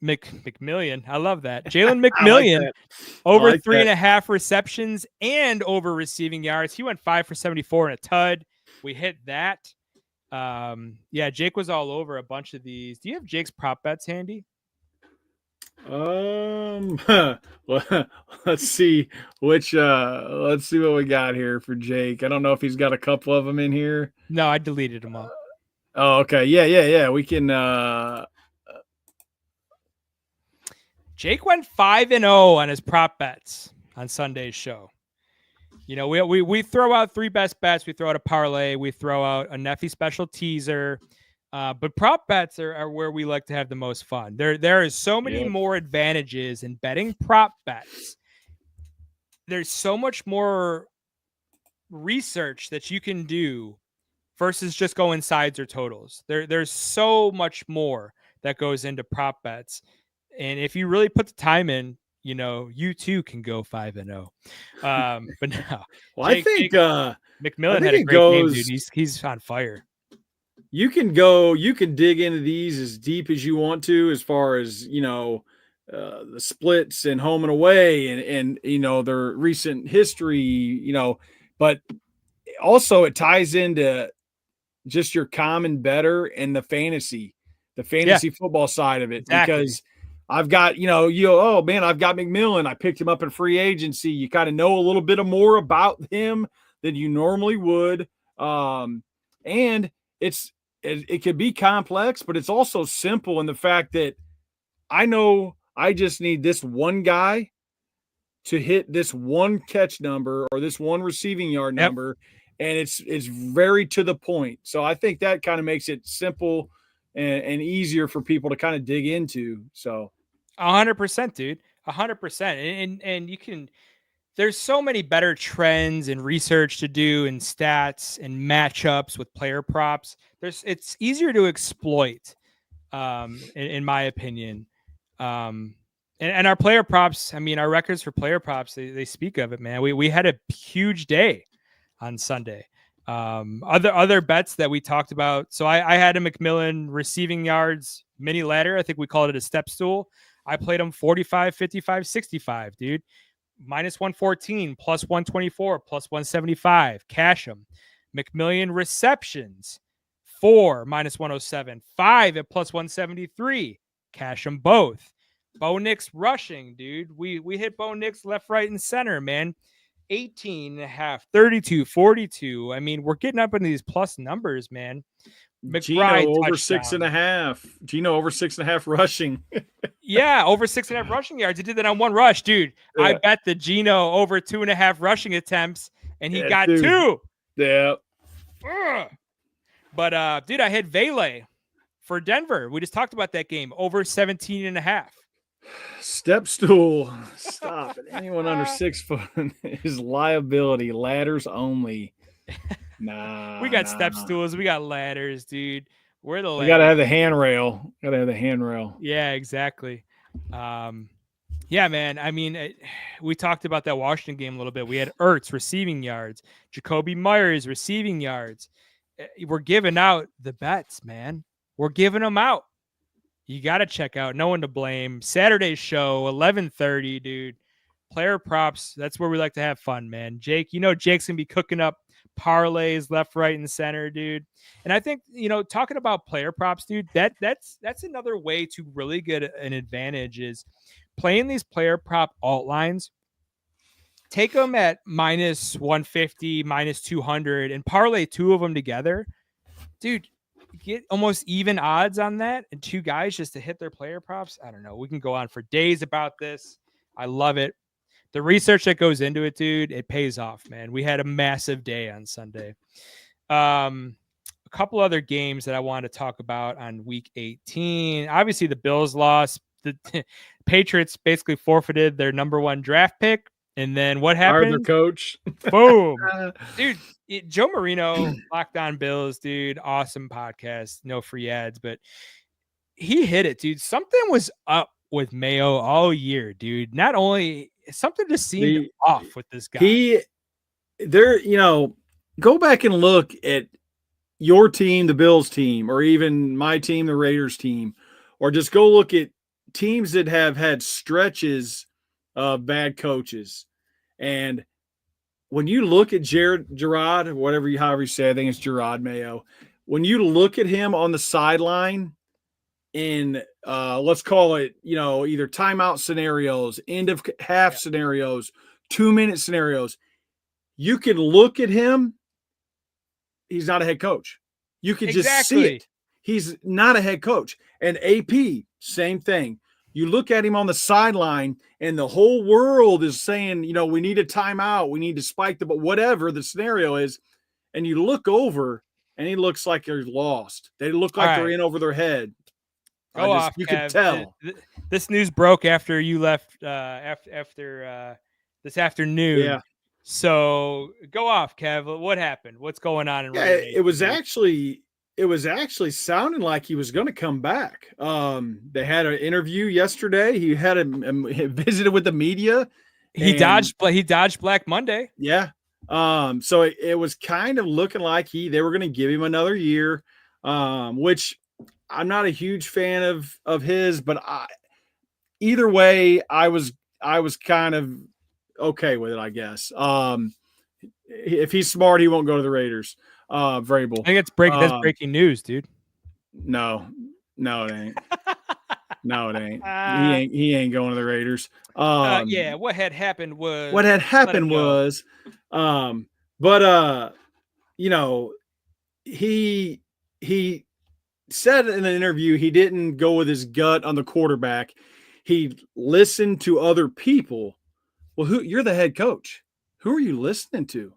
Speaker 2: McMillian. I love that. Jalen McMillian over 3.5 receptions and over receiving yards. He went 5 for 74 and a tud. We hit that. Jake was all over a bunch of these. Do you have Jake's prop bets handy?
Speaker 1: Let's see let's see what we got here for Jake. I don't know if he's got a couple of them in here.
Speaker 2: No, I deleted them all.
Speaker 1: Oh, okay. Yeah. We can.
Speaker 2: Jake went 5-0 on his prop bets on Sunday's show. You know, we throw out 3 best bets. We throw out a parlay. We throw out a Neffy special teaser. But prop bets are where we like to have the most fun. There is so many more advantages in betting prop bets. There's so much more research that you can do versus just going sides or totals. There's so much more that goes into prop bets. And if you really put the time in, you know, you too can go 5-0. But no.
Speaker 1: Well, Jake,
Speaker 2: McMillan had a great game, dude. He's on fire.
Speaker 1: you can dig into these as deep as you want to, as far as, the splits and home and away and their recent history, but also it ties into just your common better and the fantasy football side of it.
Speaker 2: Exactly.
Speaker 1: Because I've got, oh man, I've got McMillan. I picked him up in free agency. You kind of know a little bit more about him than you normally would. And it can be complex, but it's also simple in the fact that I know I just need this one guy to hit this one catch number or this one receiving yard number, and it's very to the point. So I think that kind of makes it simple and easier for people to kind of dig into. So
Speaker 2: 100%, dude, 100%. And you can. There's so many better trends and research to do and stats and matchups with player props. It's easier to exploit, in my opinion. And our player props, I mean, our records for player props, they speak of it, man. We had a huge day on Sunday. Other bets that we talked about. So I had a McMillan receiving yards mini ladder. I think we called it a step stool. I played him 45, 55, 65, dude. Minus 114, plus 124, plus 175. Cash him. McMillan receptions, 4, minus 107. 5 at plus 173. Cash them both. Bo Nix rushing, dude. We hit Bo Nix left, right, and center, man. 18.5, 32, 42. I mean, we're getting up into these plus numbers, man. McBride
Speaker 1: Gino over
Speaker 2: touchdown.
Speaker 1: 6.5. Gino over 6.5 rushing.
Speaker 2: Yeah, over 6.5 rushing yards. He did that on one rush, dude.
Speaker 1: Yeah.
Speaker 2: I bet the Gino over 2.5 rushing attempts, and he got
Speaker 1: dude.
Speaker 2: 2.
Speaker 1: Yeah.
Speaker 2: Ugh. But dude, I hit Vele for Denver. We just talked about that game, over 17.5.
Speaker 1: Step stool. Stop it. Anyone under 6 foot is liability. Ladders only. Nah.
Speaker 2: We got step stools. We got ladders, dude. We're the ladders.
Speaker 1: You gotta have the handrail.
Speaker 2: Yeah, exactly. Yeah, man. I mean, we talked about that Washington game a little bit. We had Ertz receiving yards, Jacoby Myers receiving yards. We're giving out the bets, man. We're giving them out. You got to check out No One to Blame. Saturday's show, 11:30, dude. Player props. That's where we like to have fun, man. Jake, Jake's going to be cooking up parlays left, right, and center, dude. And I think, talking about player props, dude, that's another way to really get an advantage is playing these player prop alt lines. Take them at minus 150, minus 200, and parlay 2 of them together. Dude, get almost even odds on that, and 2 guys just to hit their player props. I don't know. We can go on for days about this. I love it. The research that goes into it, dude, it pays off, man. We had a massive day on Sunday. A couple other games that I wanted to talk about on week 18. Obviously, the Bills lost. The Patriots basically forfeited their number 1 draft pick. And then what happened?
Speaker 1: Their coach.
Speaker 2: Boom. Dude, Joe Marino, Locked On Bills, dude. Awesome podcast. No free ads, but he hit it, dude. Something was up with Mayo all year, dude. Not only something just seemed off with this guy.
Speaker 1: Go back and look at your team, the Bills team, or even my team, the Raiders team, or just go look at teams that have had stretches of bad coaches. And when you look at Gerard, however you say, I think it's Gerard Mayo. When you look at him on the sideline in let's call it, either timeout scenarios, end of half scenarios, 2-minute scenarios, you can look at him. He's not a head coach. You can just see it. He's not a head coach. And AP, same thing. You look at him on the sideline, and the whole world is saying, we need a timeout. We need to spike but whatever the scenario is. And you look over, and he looks like they're lost. They look like they're in over their head. You can tell.
Speaker 2: This news broke after you left after this afternoon.
Speaker 1: Yeah.
Speaker 2: So go off, Kev. What happened? What's going on?
Speaker 1: It was actually sounding like he was going to come back. They had an interview yesterday. He had visited with the media.
Speaker 2: He dodged Black Monday.
Speaker 1: Yeah. So it was kind of looking like they were going to give him another year. which I'm not a huge fan of his, but either way, I was kind of okay with it, I guess. If he's smart, he won't go to the Raiders. Vrabel.
Speaker 2: I think that's breaking news, dude.
Speaker 1: No, it ain't. No, it ain't. He ain't going to the Raiders.
Speaker 2: Yeah, what had happened was
Speaker 1: you know, he said in an interview he didn't go with his gut on the quarterback. He listened to other people. Well, you're the head coach. Who are you listening to?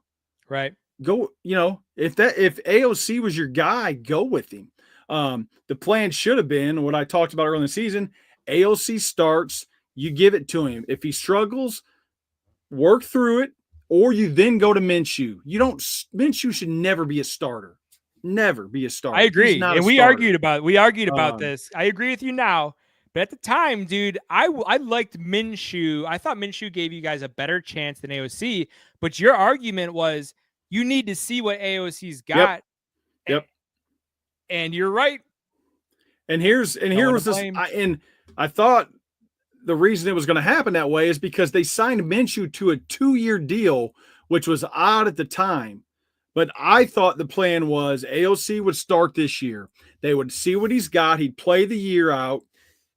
Speaker 2: Right.
Speaker 1: Go, if AOC was your guy, go with him. The plan should have been what I talked about earlier in the season. AOC starts, you give it to him. If he struggles, work through it, or you then go to Minshew. Minshew should never be a starter. Never be a starter.
Speaker 2: I agree. And we argued about this. I agree with you now. But at the time, dude, I liked Minshew. I thought Minshew gave you guys a better chance than AOC. But your argument was you need to see what AOC's got.
Speaker 1: Yep.
Speaker 2: And you're right.
Speaker 1: And here was this. I thought the reason it was going to happen that way is because they signed Minshew to a 2-year deal, which was odd at the time. But I thought the plan was AOC would start this year. They would see what he's got. He'd play the year out.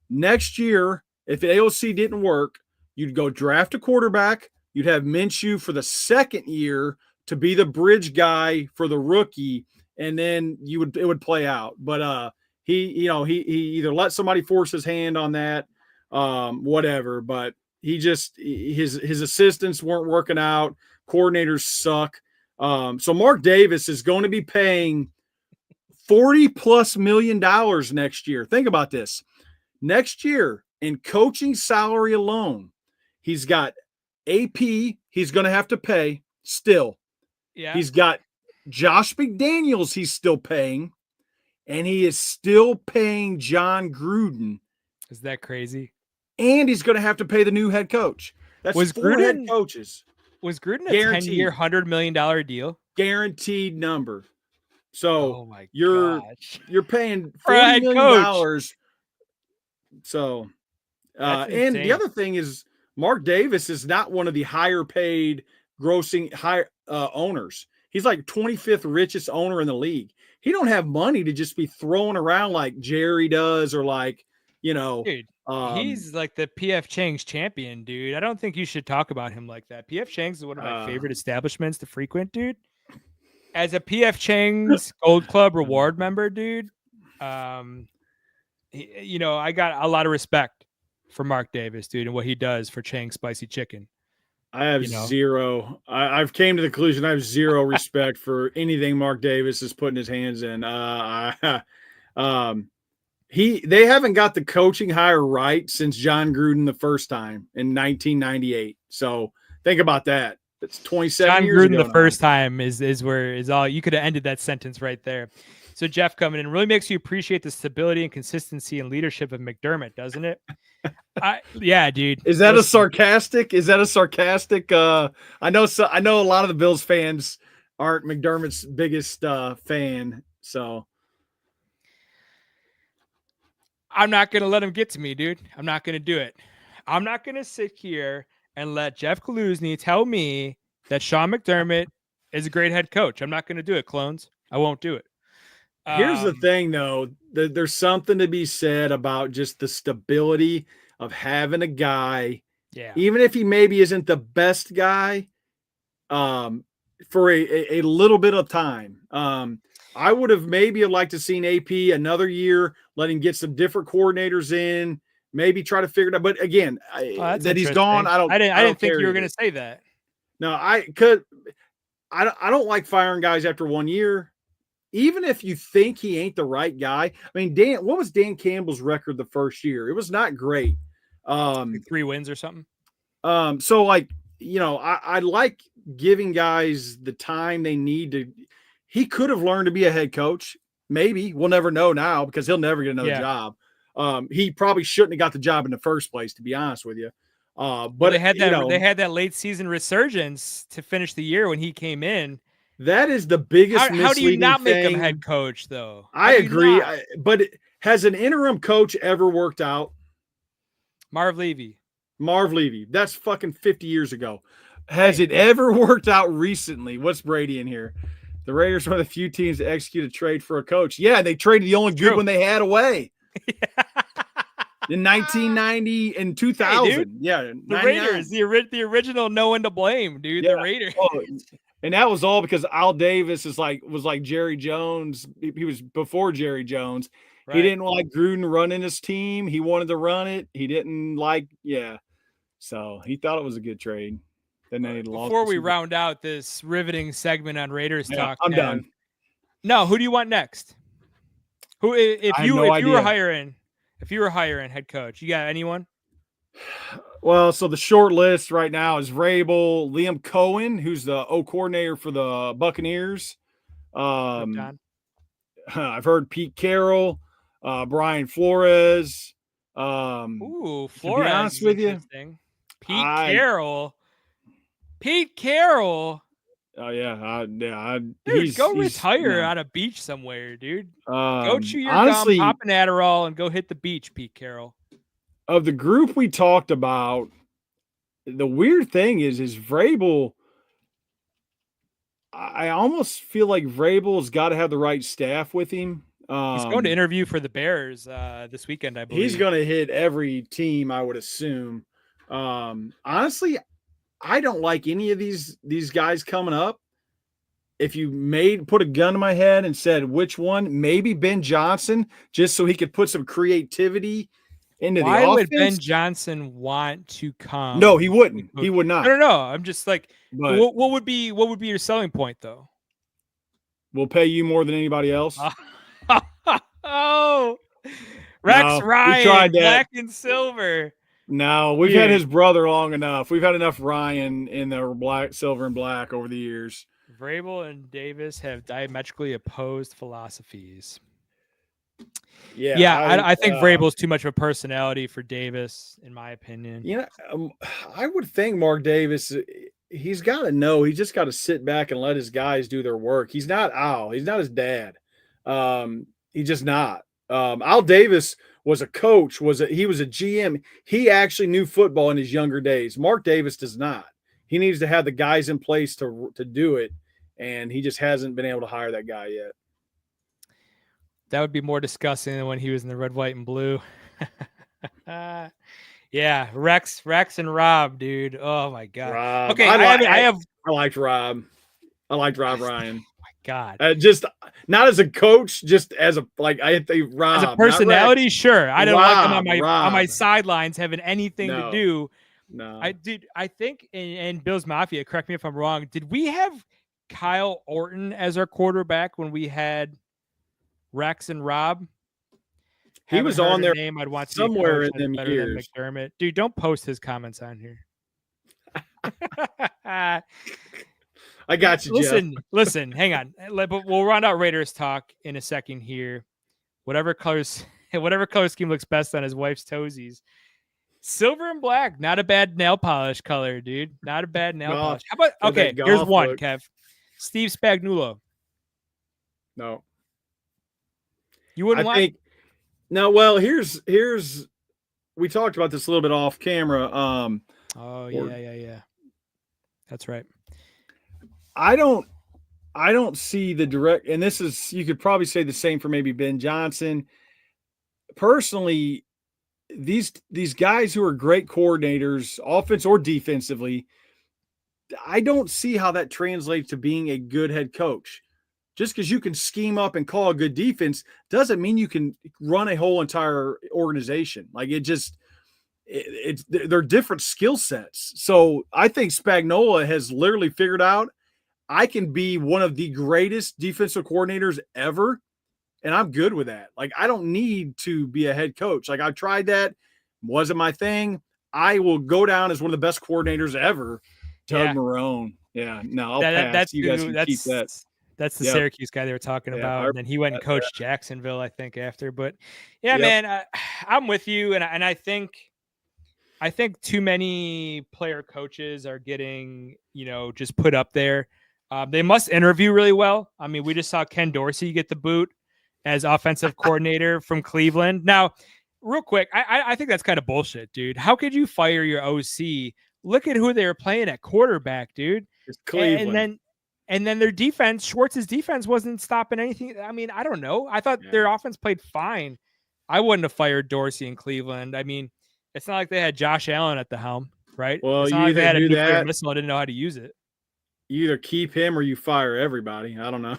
Speaker 1: Next year, if AOC didn't work, you'd go draft a quarterback. You'd have Minshew for the second year to be the bridge guy for the rookie, and then it would play out. But he either let somebody force his hand on that, whatever. But his assistants weren't working out. Coordinators suck. So Mark Davis is going to be paying $40+ million next year. Think about this. Next year, in coaching salary alone, he's got AP he's going to have to pay still.
Speaker 2: Yeah.
Speaker 1: He's got Josh McDaniels he's still paying, and he is still paying John Gruden.
Speaker 2: Is that crazy?
Speaker 1: And he's going to have to pay the new head coach. That's four head coaches.
Speaker 2: Was Gruden a 10-year, $100 million deal?
Speaker 1: Guaranteed number. So
Speaker 2: gosh.
Speaker 1: you're paying $40 million. So, and the other thing is Mark Davis is not one of the higher paid grossing owners. He's like 25th richest owner in the league. He don't have money to just be throwing around like Jerry does, or like,
Speaker 2: dude, he's like the PF Chang's champion, dude. I don't think you should talk about him like that. PF Chang's is one of my favorite establishments to frequent, dude. As a PF Chang's Gold Club reward member, dude, I got a lot of respect for Mark Davis, dude, and what he does for Chang's Spicy Chicken.
Speaker 1: I have zero. I've came to the conclusion I have zero respect for anything Mark Davis is putting his hands in. They haven't got the coaching hire right since John Gruden the first time in 1998. So think about that. It's 27 years ago.
Speaker 2: John Gruden the first time is all you could have ended that sentence right there. So Jeff coming in really makes you appreciate the stability and consistency and leadership of McDermott, doesn't it? Yeah, dude.
Speaker 1: Is that a sarcastic? I know a lot of the Bills fans aren't McDermott's biggest fan. So
Speaker 2: I'm not going to let him get to me, dude. I'm not going to do it. I'm not going to sit here and let Jeff Kaluzny tell me that Sean McDermott is a great head coach. I'm not going to do it, clones. I won't do it.
Speaker 1: Here's the thing, though. There's something to be said about just the stability of having a guy, even if he maybe isn't the best guy, for a little bit of time. I would have maybe liked to seen AP another year, let him get some different coordinators in, maybe try to figure it out. But again, that he's gone, I
Speaker 2: didn't think you were going to say that.
Speaker 1: No, I don't like firing guys after 1 year. Even if you think he ain't the right guy. I mean, what was Dan Campbell's record the first year? It was not great.
Speaker 2: Like 3 wins or something.
Speaker 1: So like, I like giving guys the time they need to. He could have learned to be a head coach. Maybe. We'll never know now because he'll never get another job. He probably shouldn't have got the job in the first place, to be honest with you. But
Speaker 2: they had that late season resurgence to finish the year when he came in.
Speaker 1: That is the biggest
Speaker 2: How do you
Speaker 1: misleading
Speaker 2: not make him
Speaker 1: thing.
Speaker 2: head coach though?
Speaker 1: I agree, but has an interim coach ever worked out?
Speaker 2: Marv Levy.
Speaker 1: Marv Levy. That's fucking 50 years ago. Has it ever worked out recently? What's Brady in here? The Raiders were the few teams to execute a trade for a coach. Yeah, they traded the only good one they had away. In 1990 and 2000.
Speaker 2: Hey,
Speaker 1: yeah.
Speaker 2: The
Speaker 1: 99.
Speaker 2: Raiders, the original no one to blame, dude.
Speaker 1: Yeah.
Speaker 2: The Raiders.
Speaker 1: Oh, and that was all because Al Davis was like Jerry Jones. He was before Jerry Jones.
Speaker 2: Right.
Speaker 1: He didn't like Gruden running his team. He wanted to run it. He didn't like, So he thought it was a good trade. Then they lost.
Speaker 2: Before we round out this riveting segment on Raiders talk,
Speaker 1: I'm done.
Speaker 2: No, who do you want next? Who if you were hiring head coach, you got anyone?
Speaker 1: Well, so the short list right now is Vrabel, Liam Cohen, who's the O coordinator for the Buccaneers. I've heard Pete Carroll, Brian Flores.
Speaker 2: Flores.
Speaker 1: To be honest with you,
Speaker 2: Pete Carroll.
Speaker 1: Oh yeah,
Speaker 2: Dude, go retire on a beach somewhere, dude. Go chew your
Speaker 1: honestly,
Speaker 2: gum, pop an Adderall, and go hit the beach, Pete Carroll.
Speaker 1: Of the group we talked about, the weird thing is Vrabel. I almost feel like Vrabel's got to have the right staff with him.
Speaker 2: He's going to interview for the Bears this weekend, I believe.
Speaker 1: He's going to hit every team, I would assume. Honestly, I don't like any of these guys coming up. If you put a gun to my head and said which one, maybe Ben Johnson, just so he could put some creativity into the offense.
Speaker 2: Why would Ben Johnson want to come?
Speaker 1: No, he wouldn't. He would not.
Speaker 2: No. I'm just like, what would be your selling point though?
Speaker 1: We'll pay you more than anybody else.
Speaker 2: Oh, Rex Ryan, black and silver.
Speaker 1: No, we've had his brother long enough. We've had enough Ryan in the black, silver, and black over the years.
Speaker 2: Vrabel and Davis have diametrically opposed philosophies.
Speaker 1: Yeah,
Speaker 2: I think Vrabel's too much of a personality for Davis, in my opinion.
Speaker 1: I would think Mark Davis, he's got to know. He's just got to sit back and let his guys do their work. He's not Al. He's not his dad. He's just not. Al Davis was a coach. He was a GM. He actually knew football in his younger days. Mark Davis does not. He needs to have the guys in place to do it, and he just hasn't been able to hire that guy yet.
Speaker 2: That would be more disgusting than when he was in the red, white, and blue. Yeah, Rex and Rob, dude. Oh my god.
Speaker 1: Rob.
Speaker 2: Okay,
Speaker 1: I liked Rob. I liked Rob Ryan.
Speaker 2: Oh my god.
Speaker 1: Just not as a coach, just as I think Rob
Speaker 2: as a personality. Sure, I don't like him on my sidelines having anything to do.
Speaker 1: No,
Speaker 2: I think in Bills Mafia. Correct me if I'm wrong. Did we have Kyle Orton as our quarterback when we had Rex and Rob?
Speaker 1: He was on there
Speaker 2: name I'd want to
Speaker 1: somewhere in them
Speaker 2: years. McDermott. Dude, don't post his comments on here.
Speaker 1: I got you, Jeff.
Speaker 2: Listen, hang on. But we'll round out Raiders talk in a second here. Whatever color scheme looks best on his wife's toesies. Silver and black, not a bad nail polish color, dude. Not a bad nail polish. How about here's one, look. Kev. Steve Spagnuolo.
Speaker 1: No.
Speaker 2: You wouldn't like?
Speaker 1: No, well, here's we talked about this a little bit off camera.
Speaker 2: Yeah. That's right.
Speaker 1: I don't see the direct, and this is, you could probably say the same for maybe Ben Johnson. Personally, these guys who are great coordinators, offense or defensively, I don't see how that translates to being a good head coach. Just because you can scheme up and call a good defense doesn't mean you can run a whole entire organization. Like they're different skill sets. So I think Spagnuolo has literally figured out, I can be one of the greatest defensive coordinators ever, and I'm good with that. Like, I don't need to be a head coach. Like, I tried that, wasn't my thing. I will go down as one of the best coordinators ever. Doug Marrone. Yeah, no, I'll pass. You guys can keep that.
Speaker 2: That's the Syracuse guy they were talking about, and then he went and coached Jacksonville, I think, after. But man, I'm with you, and I think too many player coaches are getting just put up there. They must interview really well. I mean, we just saw Ken Dorsey get the boot as offensive coordinator from Cleveland. Now, real quick, I think that's kind of bullshit, dude. How could you fire your OC? Look at who they were playing at quarterback, dude.
Speaker 1: It's Cleveland.
Speaker 2: And then their defense, Schwartz's defense wasn't stopping anything. I mean, I don't know. I thought their offense played fine. I wouldn't have fired Dorsey in Cleveland. I mean, it's not like they had Josh Allen at the helm, right?
Speaker 1: Well,
Speaker 2: it's
Speaker 1: you
Speaker 2: not like they had a
Speaker 1: either do
Speaker 2: nuclear
Speaker 1: that,
Speaker 2: missile and didn't know how to use it.
Speaker 1: you either keep him or you fire everybody. I don't know.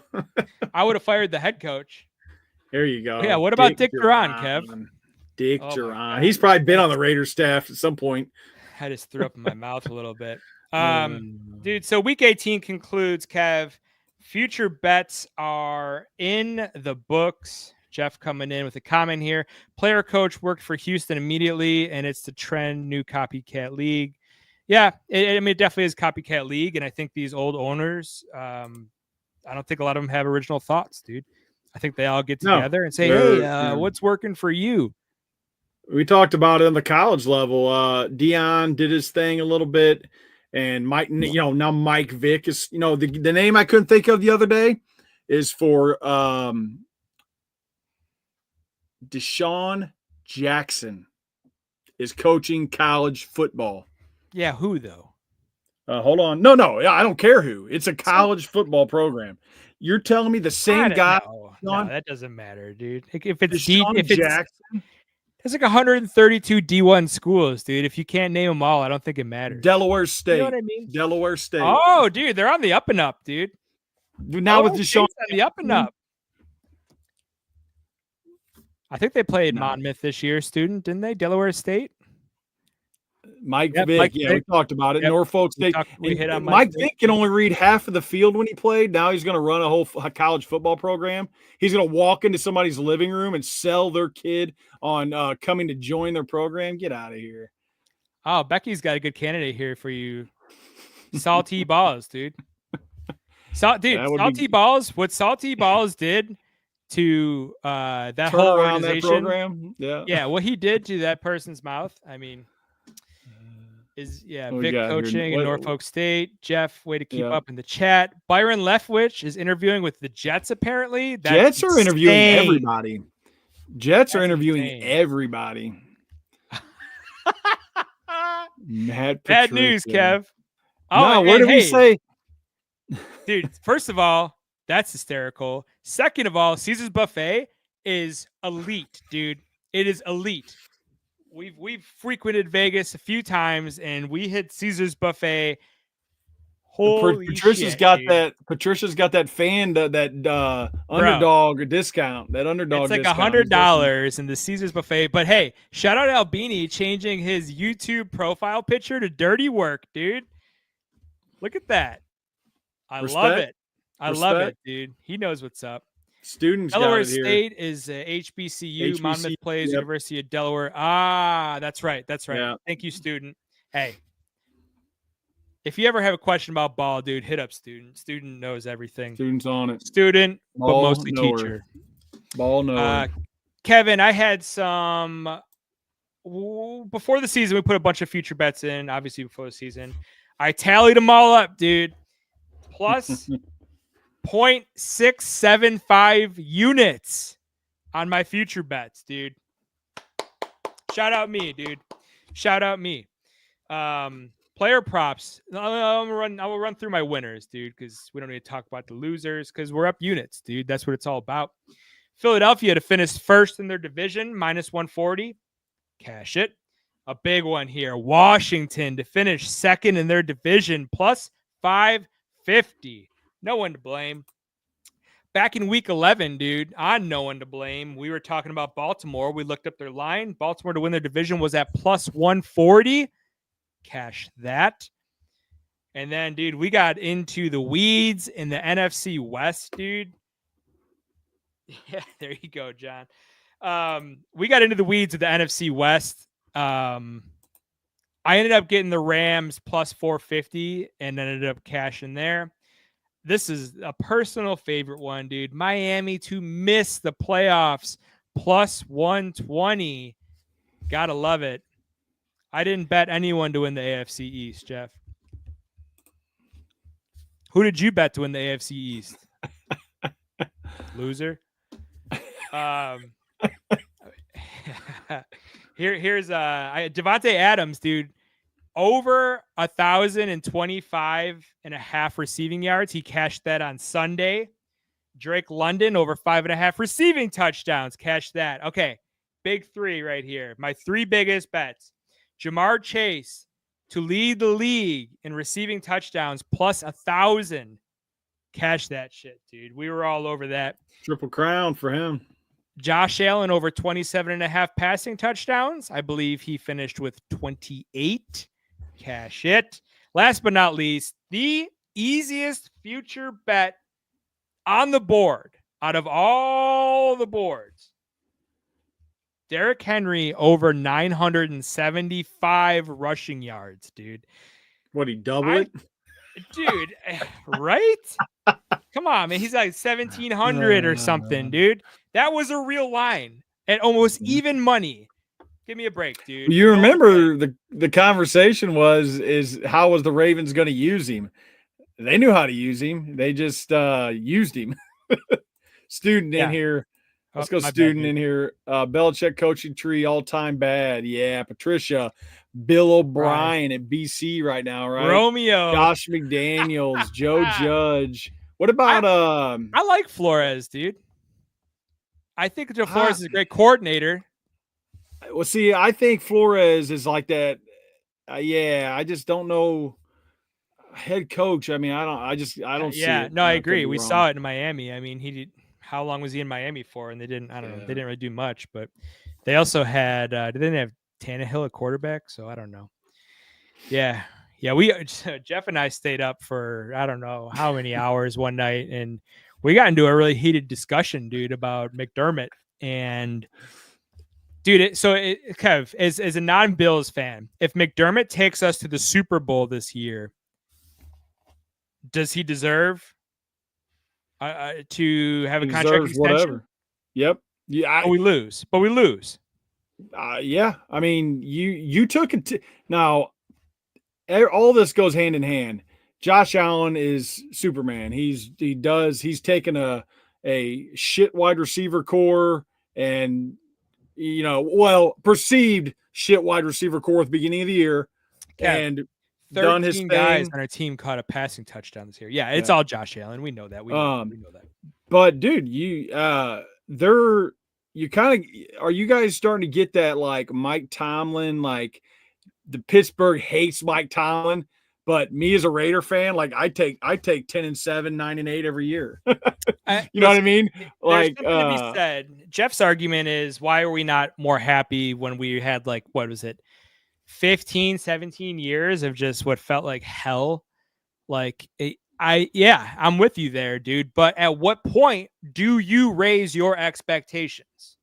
Speaker 2: I would have fired the head coach.
Speaker 1: There you go.
Speaker 2: Yeah, what about Dick Duran, Kev?
Speaker 1: Dick
Speaker 2: Oh my
Speaker 1: Duran.
Speaker 2: God.
Speaker 1: He's probably been on the Raiders staff at some point.
Speaker 2: I just threw up in my mouth a little bit. Dude, so week 18 concludes, Kev. Future bets are in the books. Jeff coming in with a comment here. Player coach worked for Houston immediately, and it's the trend, new copycat league. Yeah, it definitely is copycat league, and I think these old owners, I don't think a lot of them have original thoughts, dude. I think they all get together and say, hey, what's working for you?
Speaker 1: We talked about it on the college level. Dion did his thing a little bit, and Mike, now Mike Vick is, the name I couldn't think of the other day is for Deshaun Jackson is coaching college football.
Speaker 2: Yeah, who though?
Speaker 1: Hold on. No, I don't care who. It's a college football program. You're telling me the same guy?
Speaker 2: No, that doesn't matter, dude. If it's
Speaker 1: Jackson,
Speaker 2: there's like 132 D1 schools, dude. If you can't name them all, I don't think it matters.
Speaker 1: Delaware State.
Speaker 2: You know what I mean?
Speaker 1: Delaware State.
Speaker 2: Oh, dude, they're on the up and up, dude.
Speaker 1: Now with Deshaun
Speaker 2: on the up and up. I think they played Monmouth this year, student, didn't they? Delaware State.
Speaker 1: Mike Vick, we talked about it.
Speaker 2: Yep.
Speaker 1: Norfolk State.
Speaker 2: We hit on
Speaker 1: Mike Vick can only read half of the field when he played. Now he's going to run a whole college football program. He's going to walk into somebody's living room and sell their kid on coming to join their program. Get out of here.
Speaker 2: Oh, Becky's got a good candidate here for you. Salty Balls, dude. Salty Balls. What Salty Balls did to that
Speaker 1: Turn
Speaker 2: whole
Speaker 1: around
Speaker 2: organization.
Speaker 1: That program.
Speaker 2: Yeah, what he did to that person's mouth. I mean, Vic coaching in Norfolk State. Jeff, way to keep up in the chat. Byron Leftwich is interviewing with the Jets, apparently.
Speaker 1: Jets are interviewing everybody. Jets are interviewing everybody.
Speaker 2: Bad news, Kev.
Speaker 1: Oh, what did we say?
Speaker 2: Dude, first of all, that's hysterical. Second of all, Caesar's Buffet is elite, dude. It is elite. We've frequented Vegas a few times, and we hit Caesar's Buffet. Holy
Speaker 1: Patricia's
Speaker 2: shit,
Speaker 1: got
Speaker 2: dude.
Speaker 1: that. Patricia's got that underdog discount. That underdog.
Speaker 2: It's like $100 in the Caesar's Buffet. But hey, shout out Albini changing his YouTube profile picture to dirty work, dude. Look at that. I love it. I love it, dude. He knows what's up.
Speaker 1: Students.
Speaker 2: Delaware State is HBCU. Monmouth plays University of Delaware. Ah, that's right. That's right.
Speaker 1: Yeah.
Speaker 2: Thank you, student. Hey, if you ever have a question about ball, dude, hit up student. Student knows everything.
Speaker 1: Student's on it.
Speaker 2: Student,
Speaker 1: Ball
Speaker 2: but mostly
Speaker 1: knower.
Speaker 2: teacher.
Speaker 1: Ball knower.
Speaker 2: Kevin, I had some before the season. We put a bunch of future bets in. Obviously, before the season, I tallied them all up, dude. Plus 0.675 units on my future bets, dude. Shout out me, dude. Shout out me. Player props. I will run through my winners, dude, because we don't need to talk about the losers because we're up units, dude. That's what it's all about. Philadelphia to finish first in their division, minus 140. Cash it. A big one here. Washington to finish second in their division, plus 550. No one to blame. Back in week 11, dude, on no one to blame. We were talking about Baltimore. We looked up their line. Baltimore to win their division was at plus 140. Cash that. And then, dude, we got into the weeds in the NFC West, dude. Yeah, there you go, John. We got into the weeds of the NFC West. I ended up getting the Rams plus 450 and ended up cashing there. This is a personal favorite one, dude. Miami to miss the playoffs plus 120. Gotta love it. I didn't bet anyone to win the AFC East, Jeff. Who did you bet to win the AFC East? Loser. Here's Devontae Adams, dude. Over 1,025.5 receiving yards. He cashed that on Sunday. Drake London over 5.5 receiving touchdowns. Cashed that. Okay. Big three right here. My three biggest bets. Jamar Chase to lead the league in receiving touchdowns plus 1,000. Cash that shit, dude. We were all over that.
Speaker 1: Triple crown for him.
Speaker 2: Josh Allen over 27.5 passing touchdowns. I believe he finished with 28. Cash it. Last but not least, the easiest future bet on the board out of all the boards. Derrick Henry over 975 rushing yards, dude.
Speaker 1: What, he double it?
Speaker 2: Dude, right? Come on, man. He's like 1,700 or something, dude. That was a real line at almost even money. Give me a break, dude.
Speaker 1: You remember the conversation is how was the Ravens going to use him? They knew how to use him. They just used him. Student in here. Let's go student in here. Belichick coaching tree, all-time bad. Yeah, Patricia. Bill O'Brien at BC right now, right?
Speaker 2: Romeo.
Speaker 1: Josh McDaniels, Joe Judge. What about
Speaker 2: I like Flores, dude. I think Joe Flores is a great coordinator.
Speaker 1: Well, see, I think Flores is like that. I just don't know. Head coach. I mean, I don't see it.
Speaker 2: Yeah, no, I agree. We saw it in Miami. I mean, he did. How long was he in Miami for? And they didn't. I don't know. They didn't really do much. But they also had. They didn't have Tannehill at quarterback, so I don't know. Yeah. We Jeff and I stayed up for I don't know how many hours one night, and we got into a really heated discussion, dude, about McDermott. And dude, Kev, as a non-Bills fan, if McDermott takes us to the Super Bowl this year, does he deserve to have a contract extension?
Speaker 1: Whatever. Yep. Yeah,
Speaker 2: but we lose.
Speaker 1: Yeah, I mean, you took it. Now, all this goes hand in hand. Josh Allen is Superman. He's taken a shit wide receiver core and perceived shit wide receiver core at the beginning of the year, and done his thing.
Speaker 2: 13 guys on our team caught a passing touchdown this year. Yeah, it's all Josh Allen. We know that. We know that.
Speaker 1: But dude, are you guys starting to get that like Mike Tomlin, like the Pittsburgh hates Mike Tomlin, but me as a Raider fan, like I take 10-7, 9-8 every year. You know what I mean? Like
Speaker 2: to be said. Jeff's argument is, why are we not more happy when we had like, what was it, 15, 17 years of just what felt like hell? Like I'm with you there, dude. But at what point do you raise your expectations?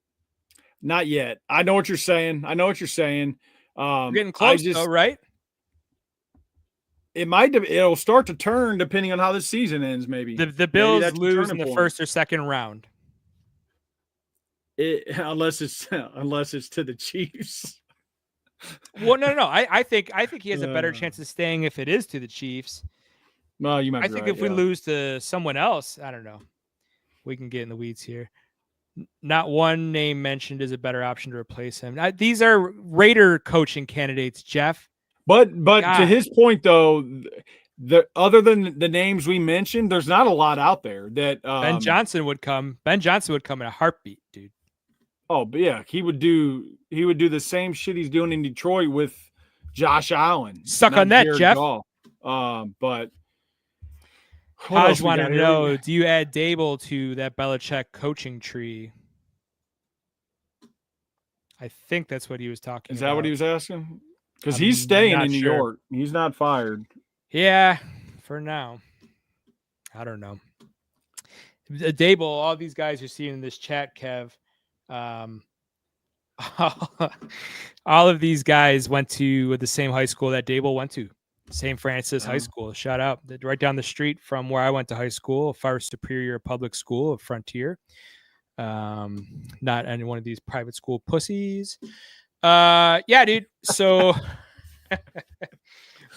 Speaker 1: Not yet. I know what you're saying.
Speaker 2: We're getting close, though, right?
Speaker 1: It'll start to turn depending on how this season ends. Maybe
Speaker 2: the Bills lose in the first or second round.
Speaker 1: Unless it's to the Chiefs.
Speaker 2: Well, no. I think he has a better chance of staying if it is to the Chiefs.
Speaker 1: No, you might.
Speaker 2: I think if we lose to someone else, I don't know. We can get in the weeds here. Not one name mentioned is a better option to replace him. These are Raider coaching candidates, Jeff.
Speaker 1: But to his point, though, other than the names we mentioned, there's not a lot out there that
Speaker 2: Ben Johnson would come. Ben Johnson would come in a heartbeat, dude.
Speaker 1: Oh, but yeah, he would do the same shit he's doing in Detroit with Josh Allen.
Speaker 2: Suck on that,
Speaker 1: Jared
Speaker 2: Jeff.
Speaker 1: Goff. But
Speaker 2: I just want to know, do you add Dable to that Belichick coaching tree? I think that's what he was talking about.
Speaker 1: Is that what he was asking? Because he's staying in New York. He's not fired.
Speaker 2: Yeah, for now. I don't know. Dable, all these guys you're seeing in this chat, Kev, all of these guys went to the same high school that Dable went to. St. Francis High School. Shout out. Right down the street from where I went to high school, Far Superior Public School of Frontier. Not any one of these private school pussies. Yeah, dude. So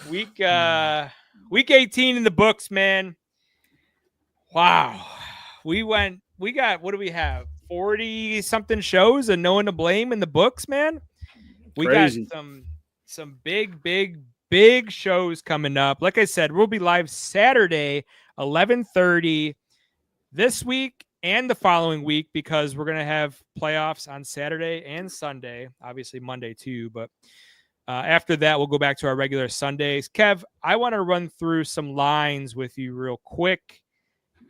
Speaker 2: week 18 in the books, man. Wow. We got, what do we have? 40 something shows and no one to blame in the books, man. We
Speaker 1: Crazy.
Speaker 2: got some big shows coming up. Like I said, we'll be live Saturday, 11:30 this week and the following week, because we're going to have playoffs on Saturday and Sunday, obviously Monday too. But after that, we'll go back to our regular Sundays. Kev, I want to run through some lines with you real quick.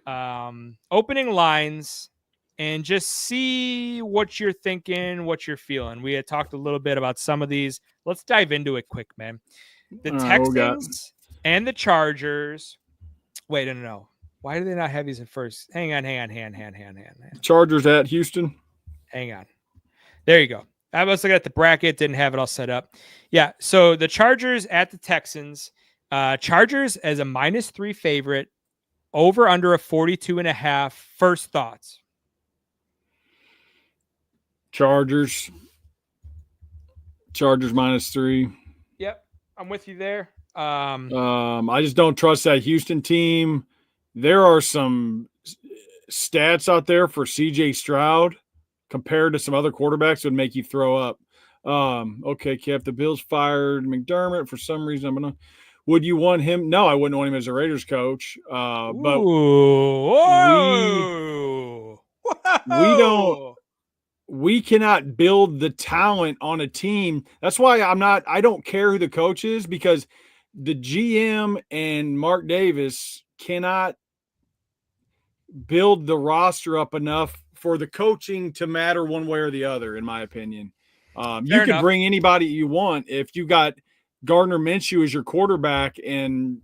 Speaker 2: Opening lines, and just see what you're thinking, what you're feeling. We had talked a little bit about some of these. Let's dive into it quick, man. The
Speaker 1: All right, what we got?
Speaker 2: Texans and the Chargers. Wait, no. Why do they not have these in first? Hang on.
Speaker 1: Chargers at Houston.
Speaker 2: Hang on. There you go. I was looking at the bracket, didn't have it all set up. Yeah, so the Chargers at the Texans. Chargers as a -3 favorite, over under a 42.5. First thoughts.
Speaker 1: Chargers -3.
Speaker 2: Yep, I'm with you there.
Speaker 1: I just don't trust that Houston team. There are some stats out there for CJ Stroud compared to some other quarterbacks that would make you throw up. Okay, Kev, the Bills fired McDermott for some reason. Would you want him? No, I wouldn't want him as a Raiders coach. But we cannot build the talent on a team. That's why I don't care who the coach is, because the GM and Mark Davis cannot build the roster up enough for the coaching to matter one way or the other, in my opinion. You can bring anybody you want. If you got Gardner Minshew as your quarterback and,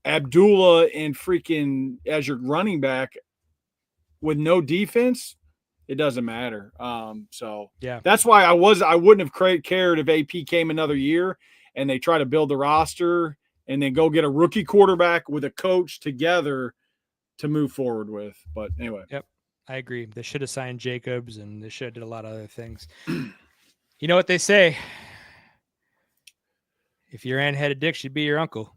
Speaker 1: Abdullah and freaking as your running back with no defense, it doesn't matter. So
Speaker 2: yeah,
Speaker 1: that's why I wouldn't have cared if AP came another year and they try to build the roster and then go get a rookie quarterback with a coach together to move forward with. But anyway.
Speaker 2: Yep, I agree. They should have signed Jacobs, and they should have did a lot of other things. You know what they say? If your aunt had a dick, she'd be your uncle.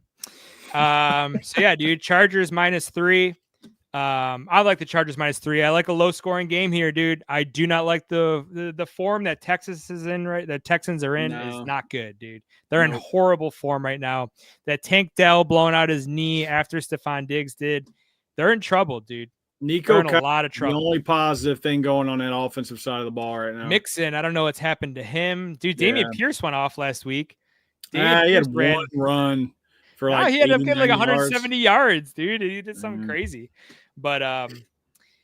Speaker 2: So yeah, dude, Chargers -3. I like the Chargers -3. I like a low scoring game here, dude. I do not like the form that Texas is in, right? The Texans are in is not good, dude. They're in horrible form right now. That Tank Dell blowing out his knee after Stephon Diggs did. They're in trouble, dude.
Speaker 1: Nico,
Speaker 2: they're in a lot of trouble.
Speaker 1: The only positive thing going on that offensive side of the ball right now.
Speaker 2: Mixon, I don't know what's happened to him, dude. Damian Pierce went off last week.
Speaker 1: He had one run for like
Speaker 2: he ended up getting like 170 yards, dude. He did something crazy. But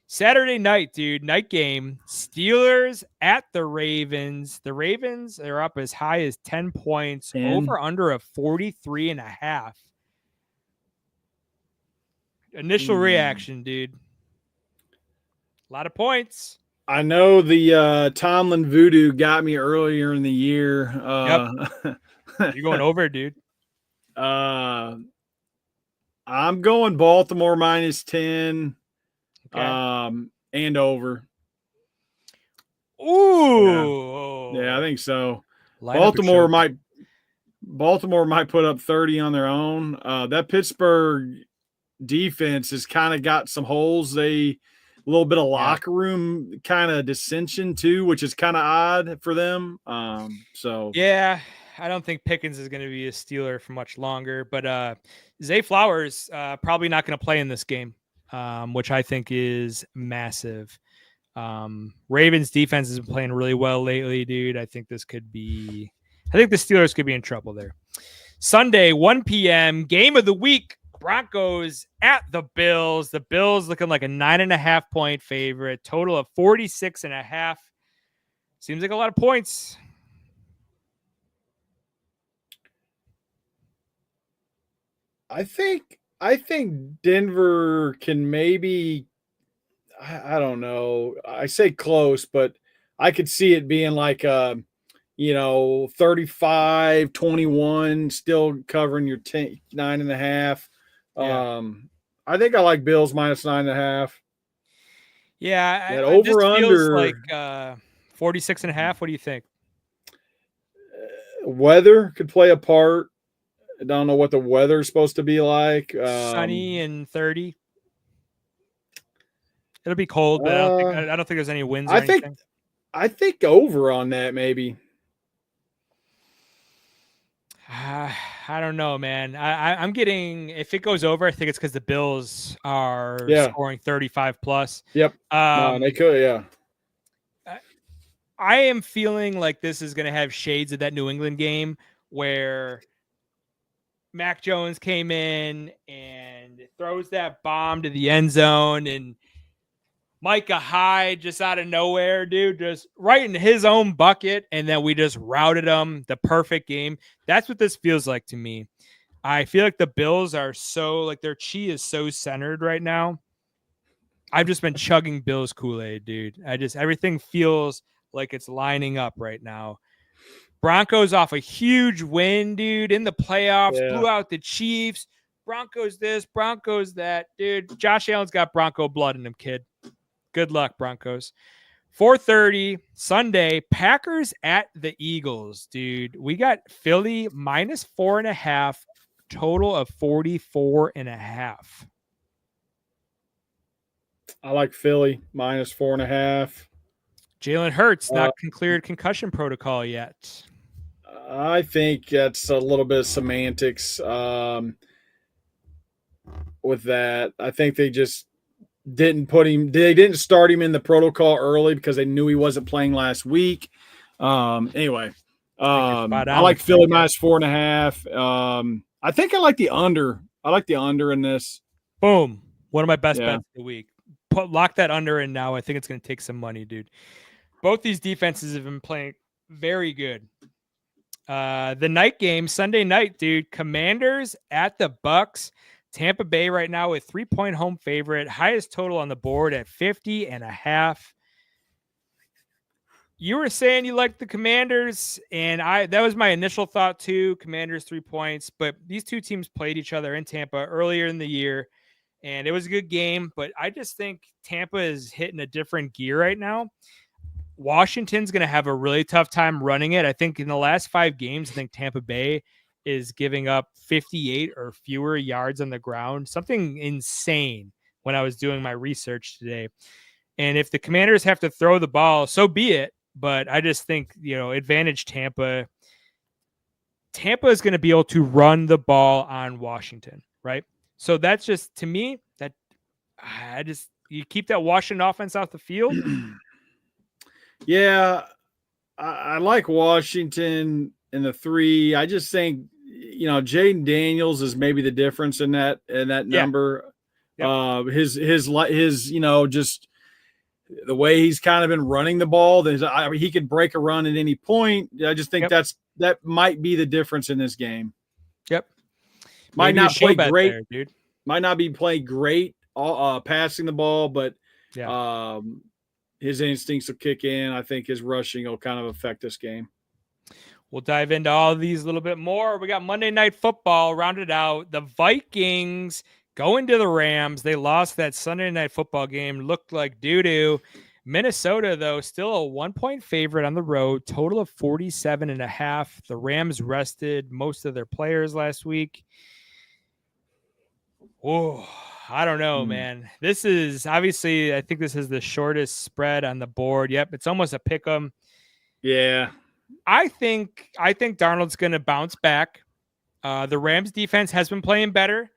Speaker 2: Saturday night, dude, night game, Steelers at the Ravens. The Ravens are up as high as 10 points, over under a 43.5. Initial reaction, dude. A lot of points.
Speaker 1: I know the Tomlin voodoo got me earlier in the year.
Speaker 2: Yep. You're going over, dude.
Speaker 1: I'm going Baltimore -10.
Speaker 2: Okay.
Speaker 1: And over.
Speaker 2: Ooh.
Speaker 1: Yeah, I think so. Baltimore might put up 30 on their own. That Pittsburgh defense has kind of got some holes. A little bit of locker room kind of dissension too, which is kind of odd for them. So
Speaker 2: yeah, I don't think Pickens is going to be a Steeler for much longer, but Zay Flowers probably not going to play in this game, which I think is massive. Ravens defense has been playing really well lately, dude. I think the Steelers could be in trouble there. Sunday, 1 p.m. game of the week. Broncos at the Bills. The Bills looking like a 9.5 point favorite. Total of 46.5. Seems like a lot of points.
Speaker 1: I think Denver can maybe, I don't know. I say close, but I could see it being like 35-21, still covering your 9.5.
Speaker 2: Yeah.
Speaker 1: I think I like Bills -9.5.
Speaker 2: Yeah,
Speaker 1: that over under
Speaker 2: like 46.5. What do you think?
Speaker 1: Weather could play a part. I don't know what the weather's supposed to be like.
Speaker 2: Sunny and 30. It'll be cold, but I don't think there's any winds or anything.
Speaker 1: I think over on that maybe.
Speaker 2: I don't know, man. I'm getting, if it goes over, I think it's because the Bills are scoring 35 plus.
Speaker 1: Yep. No, they could, yeah.
Speaker 2: I am feeling like this is going to have shades of that New England game where Mac Jones came in and throws that bomb to the end zone, and Micah Hyde just out of nowhere, dude, just right in his own bucket, and then we just routed them. The perfect game. That's what this feels like to me. I feel like the Bills are so, like, their chi is so centered right now. I've just been chugging Bills Kool-Aid, dude. Everything feels like it's lining up right now. Broncos off a huge win, dude, in the playoffs, blew out the Chiefs. Broncos this, Broncos that, dude. Josh Allen's got Bronco blood in him, kid. Good luck, Broncos. 4:30 Sunday, Packers at the Eagles, dude. We got Philly minus 4.5, total of 44.5.
Speaker 1: I like Philly minus 4.5.
Speaker 2: Jalen Hurts not cleared concussion protocol yet.
Speaker 1: I think that's a little bit of semantics with that. I think they just didn't start him in the protocol early because they knew he wasn't playing last week. Anyway, I like Philly minus 4.5. I think I like the under. I like the under in this.
Speaker 2: Boom. One of my best bets of the week. Lock that under in now. I think it's going to take some money, dude. Both these defenses have been playing very good. The night game, Sunday night, dude. Commanders at the Bucks. Tampa Bay right now with 3-point home favorite. Highest total on the board at 50.5. You were saying you liked the Commanders, and that was my initial thought too. Commanders 3 points, but these two teams played each other in Tampa earlier in the year, and it was a good game. But I just think Tampa is hitting a different gear right now. Washington's going to have a really tough time running it. I think in the last 5 games, I think Tampa Bay is giving up 58 or fewer yards on the ground, something insane when I was doing my research today. And if the Commanders have to throw the ball, so be it. But I just think, advantage Tampa. Tampa is going to be able to run the ball on Washington, right? So that's just, to me, that you keep that Washington offense off the field.
Speaker 1: Yeah, I like Washington in the 3. I just think, Jaden Daniels is maybe the difference in that number. Yep. His just the way he's kind of been running the ball, he could break a run at any point. I just think that might be the difference in this game.
Speaker 2: Yep.
Speaker 1: Might not play great, there, dude. Might not be playing great passing the ball, but his instincts will kick in. I think his rushing will kind of affect this game.
Speaker 2: We'll dive into all of these a little bit more. We got Monday Night Football rounded out. The Vikings go into the Rams. They lost that Sunday Night Football game. Looked like doo-doo. Minnesota, though, still a 1-point favorite on the road. Total of 47.5. The Rams rested most of their players last week. Whoa. I don't know, man. This is obviously, I think this is the shortest spread on the board. Yep, it's almost a pick 'em.
Speaker 1: Yeah.
Speaker 2: I think Darnold's going to bounce back. The Rams defense has been playing better.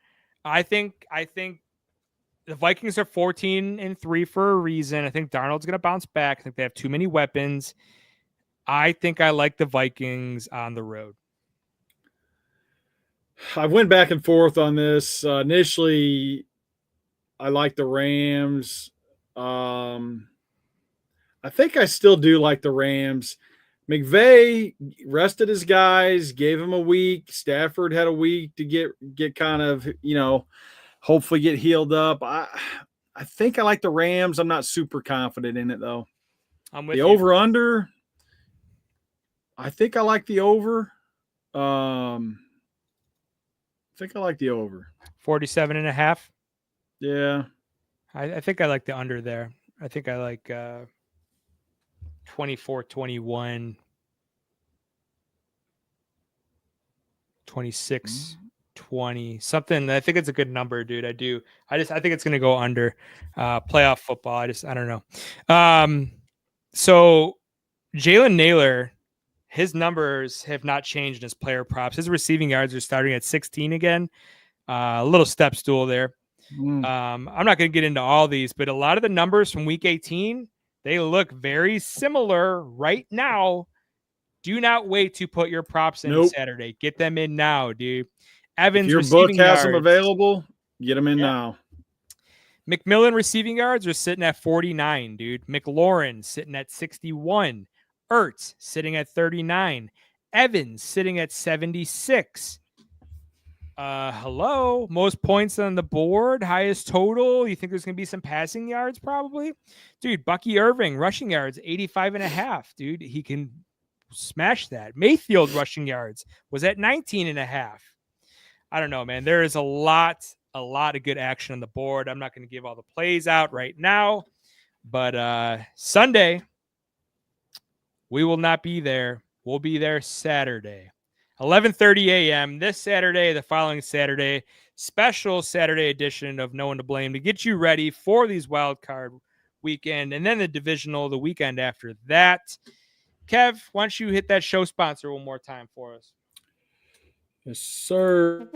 Speaker 2: I think the Vikings are 14-3 for a reason. I think Darnold's going to bounce back. I think they have too many weapons. I think I like the Vikings on the road.
Speaker 1: I went back and forth on this. Initially, I like the Rams. I think I still do like the Rams. McVay rested his guys, gave him a week. Stafford had a week to get kind of, hopefully get healed up. I think I like the Rams. I'm not super confident in it, though.
Speaker 2: I'm with
Speaker 1: the
Speaker 2: you.
Speaker 1: over-under, I think I like the over. I think I like the over.
Speaker 2: 47.5?
Speaker 1: Yeah.
Speaker 2: I think I like the under there. I think I like 24-21, 26. 20 something. I think it's a good number, dude. I think it's going to go under playoff football. I don't know. So Jalen Naylor, his numbers have not changed in his player props. His receiving yards are starting at 16 again. A little step stool there. I'm not going to get into all these, but a lot of the numbers from week 18, they look very similar right now. Do not wait to put your props in Saturday. Get them in now, dude. Evans,
Speaker 1: if your book has them available, get them in now.
Speaker 2: McMillan receiving yards are sitting at 49, dude. McLaurin sitting at 61. Ertz sitting at 39. Evans sitting at 76. Hello. Most points on the board. Highest total. You think there's going to be some passing yards probably? Dude, Bucky Irving, rushing yards, 85.5. Dude, he can smash that. Mayfield rushing yards was at 19.5. I don't know, man. There is a lot of good action on the board. I'm not going to give all the plays out right now, but Sunday, we will not be there. We'll be there Saturday. 11:30 a.m. this Saturday, the following Saturday, special Saturday edition of No One to Blame to get you ready for these wild card weekend and then the divisional the weekend after that. Kev, why don't you hit that show sponsor one more time for us?
Speaker 1: Yes, sir.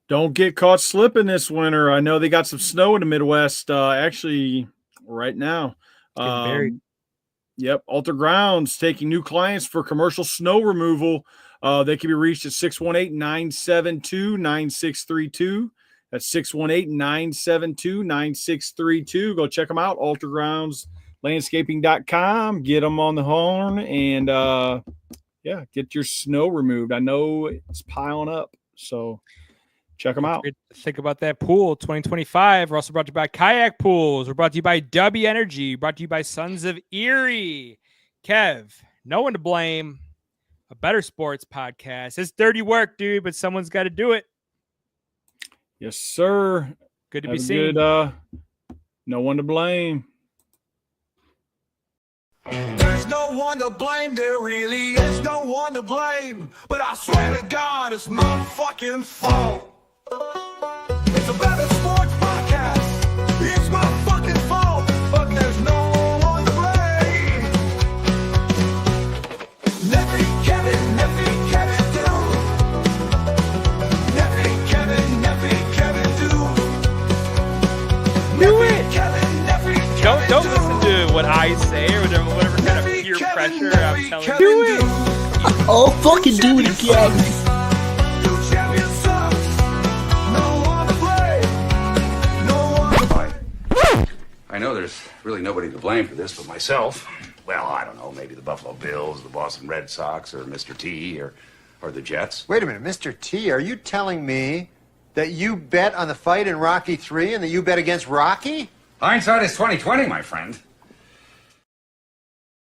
Speaker 1: Don't get caught slipping this winter. I know they got some snow in the Midwest, actually, right now. Yep, Alter Grounds taking new clients for commercial snow removal. They can be reached at 618-972-9632. That's 618-972-9632. Go check them out, altergroundslandscaping.com. Get them on the horn and, get your snow removed. I know it's piling up, so check them out.
Speaker 2: Think about that pool 2025. We're also brought to you by Kayak Pools. We're brought to you by W Energy. Brought to you by Sons of Erie. Kev, no one to blame. A better sports podcast. It's dirty work, dude, but someone's got to do it.
Speaker 1: Yes, sir.
Speaker 2: Good to be seen.
Speaker 1: No one to blame.
Speaker 3: There's no one to blame, there really is no one to blame. But I swear to God, it's my fucking fault. It's a better sports podcast. It's my fucking fault, but there's no one to blame. Neffy Kevin do. Neffy Kevin do.
Speaker 2: Do it.
Speaker 3: Kevin
Speaker 2: Don't listen to what I say or whatever kind of peer pressure I'm telling you.
Speaker 4: Do it. Oh, fucking do it again.
Speaker 5: I know there's really nobody to blame for this but myself. Well, I don't know, maybe the Buffalo Bills, the Boston Red Sox, or Mr. T, or the Jets.
Speaker 6: Wait a minute, Mr. T, are you telling me that you bet on the fight in Rocky 3 and that you bet against Rocky?
Speaker 5: Hindsight is 20/20, my friend.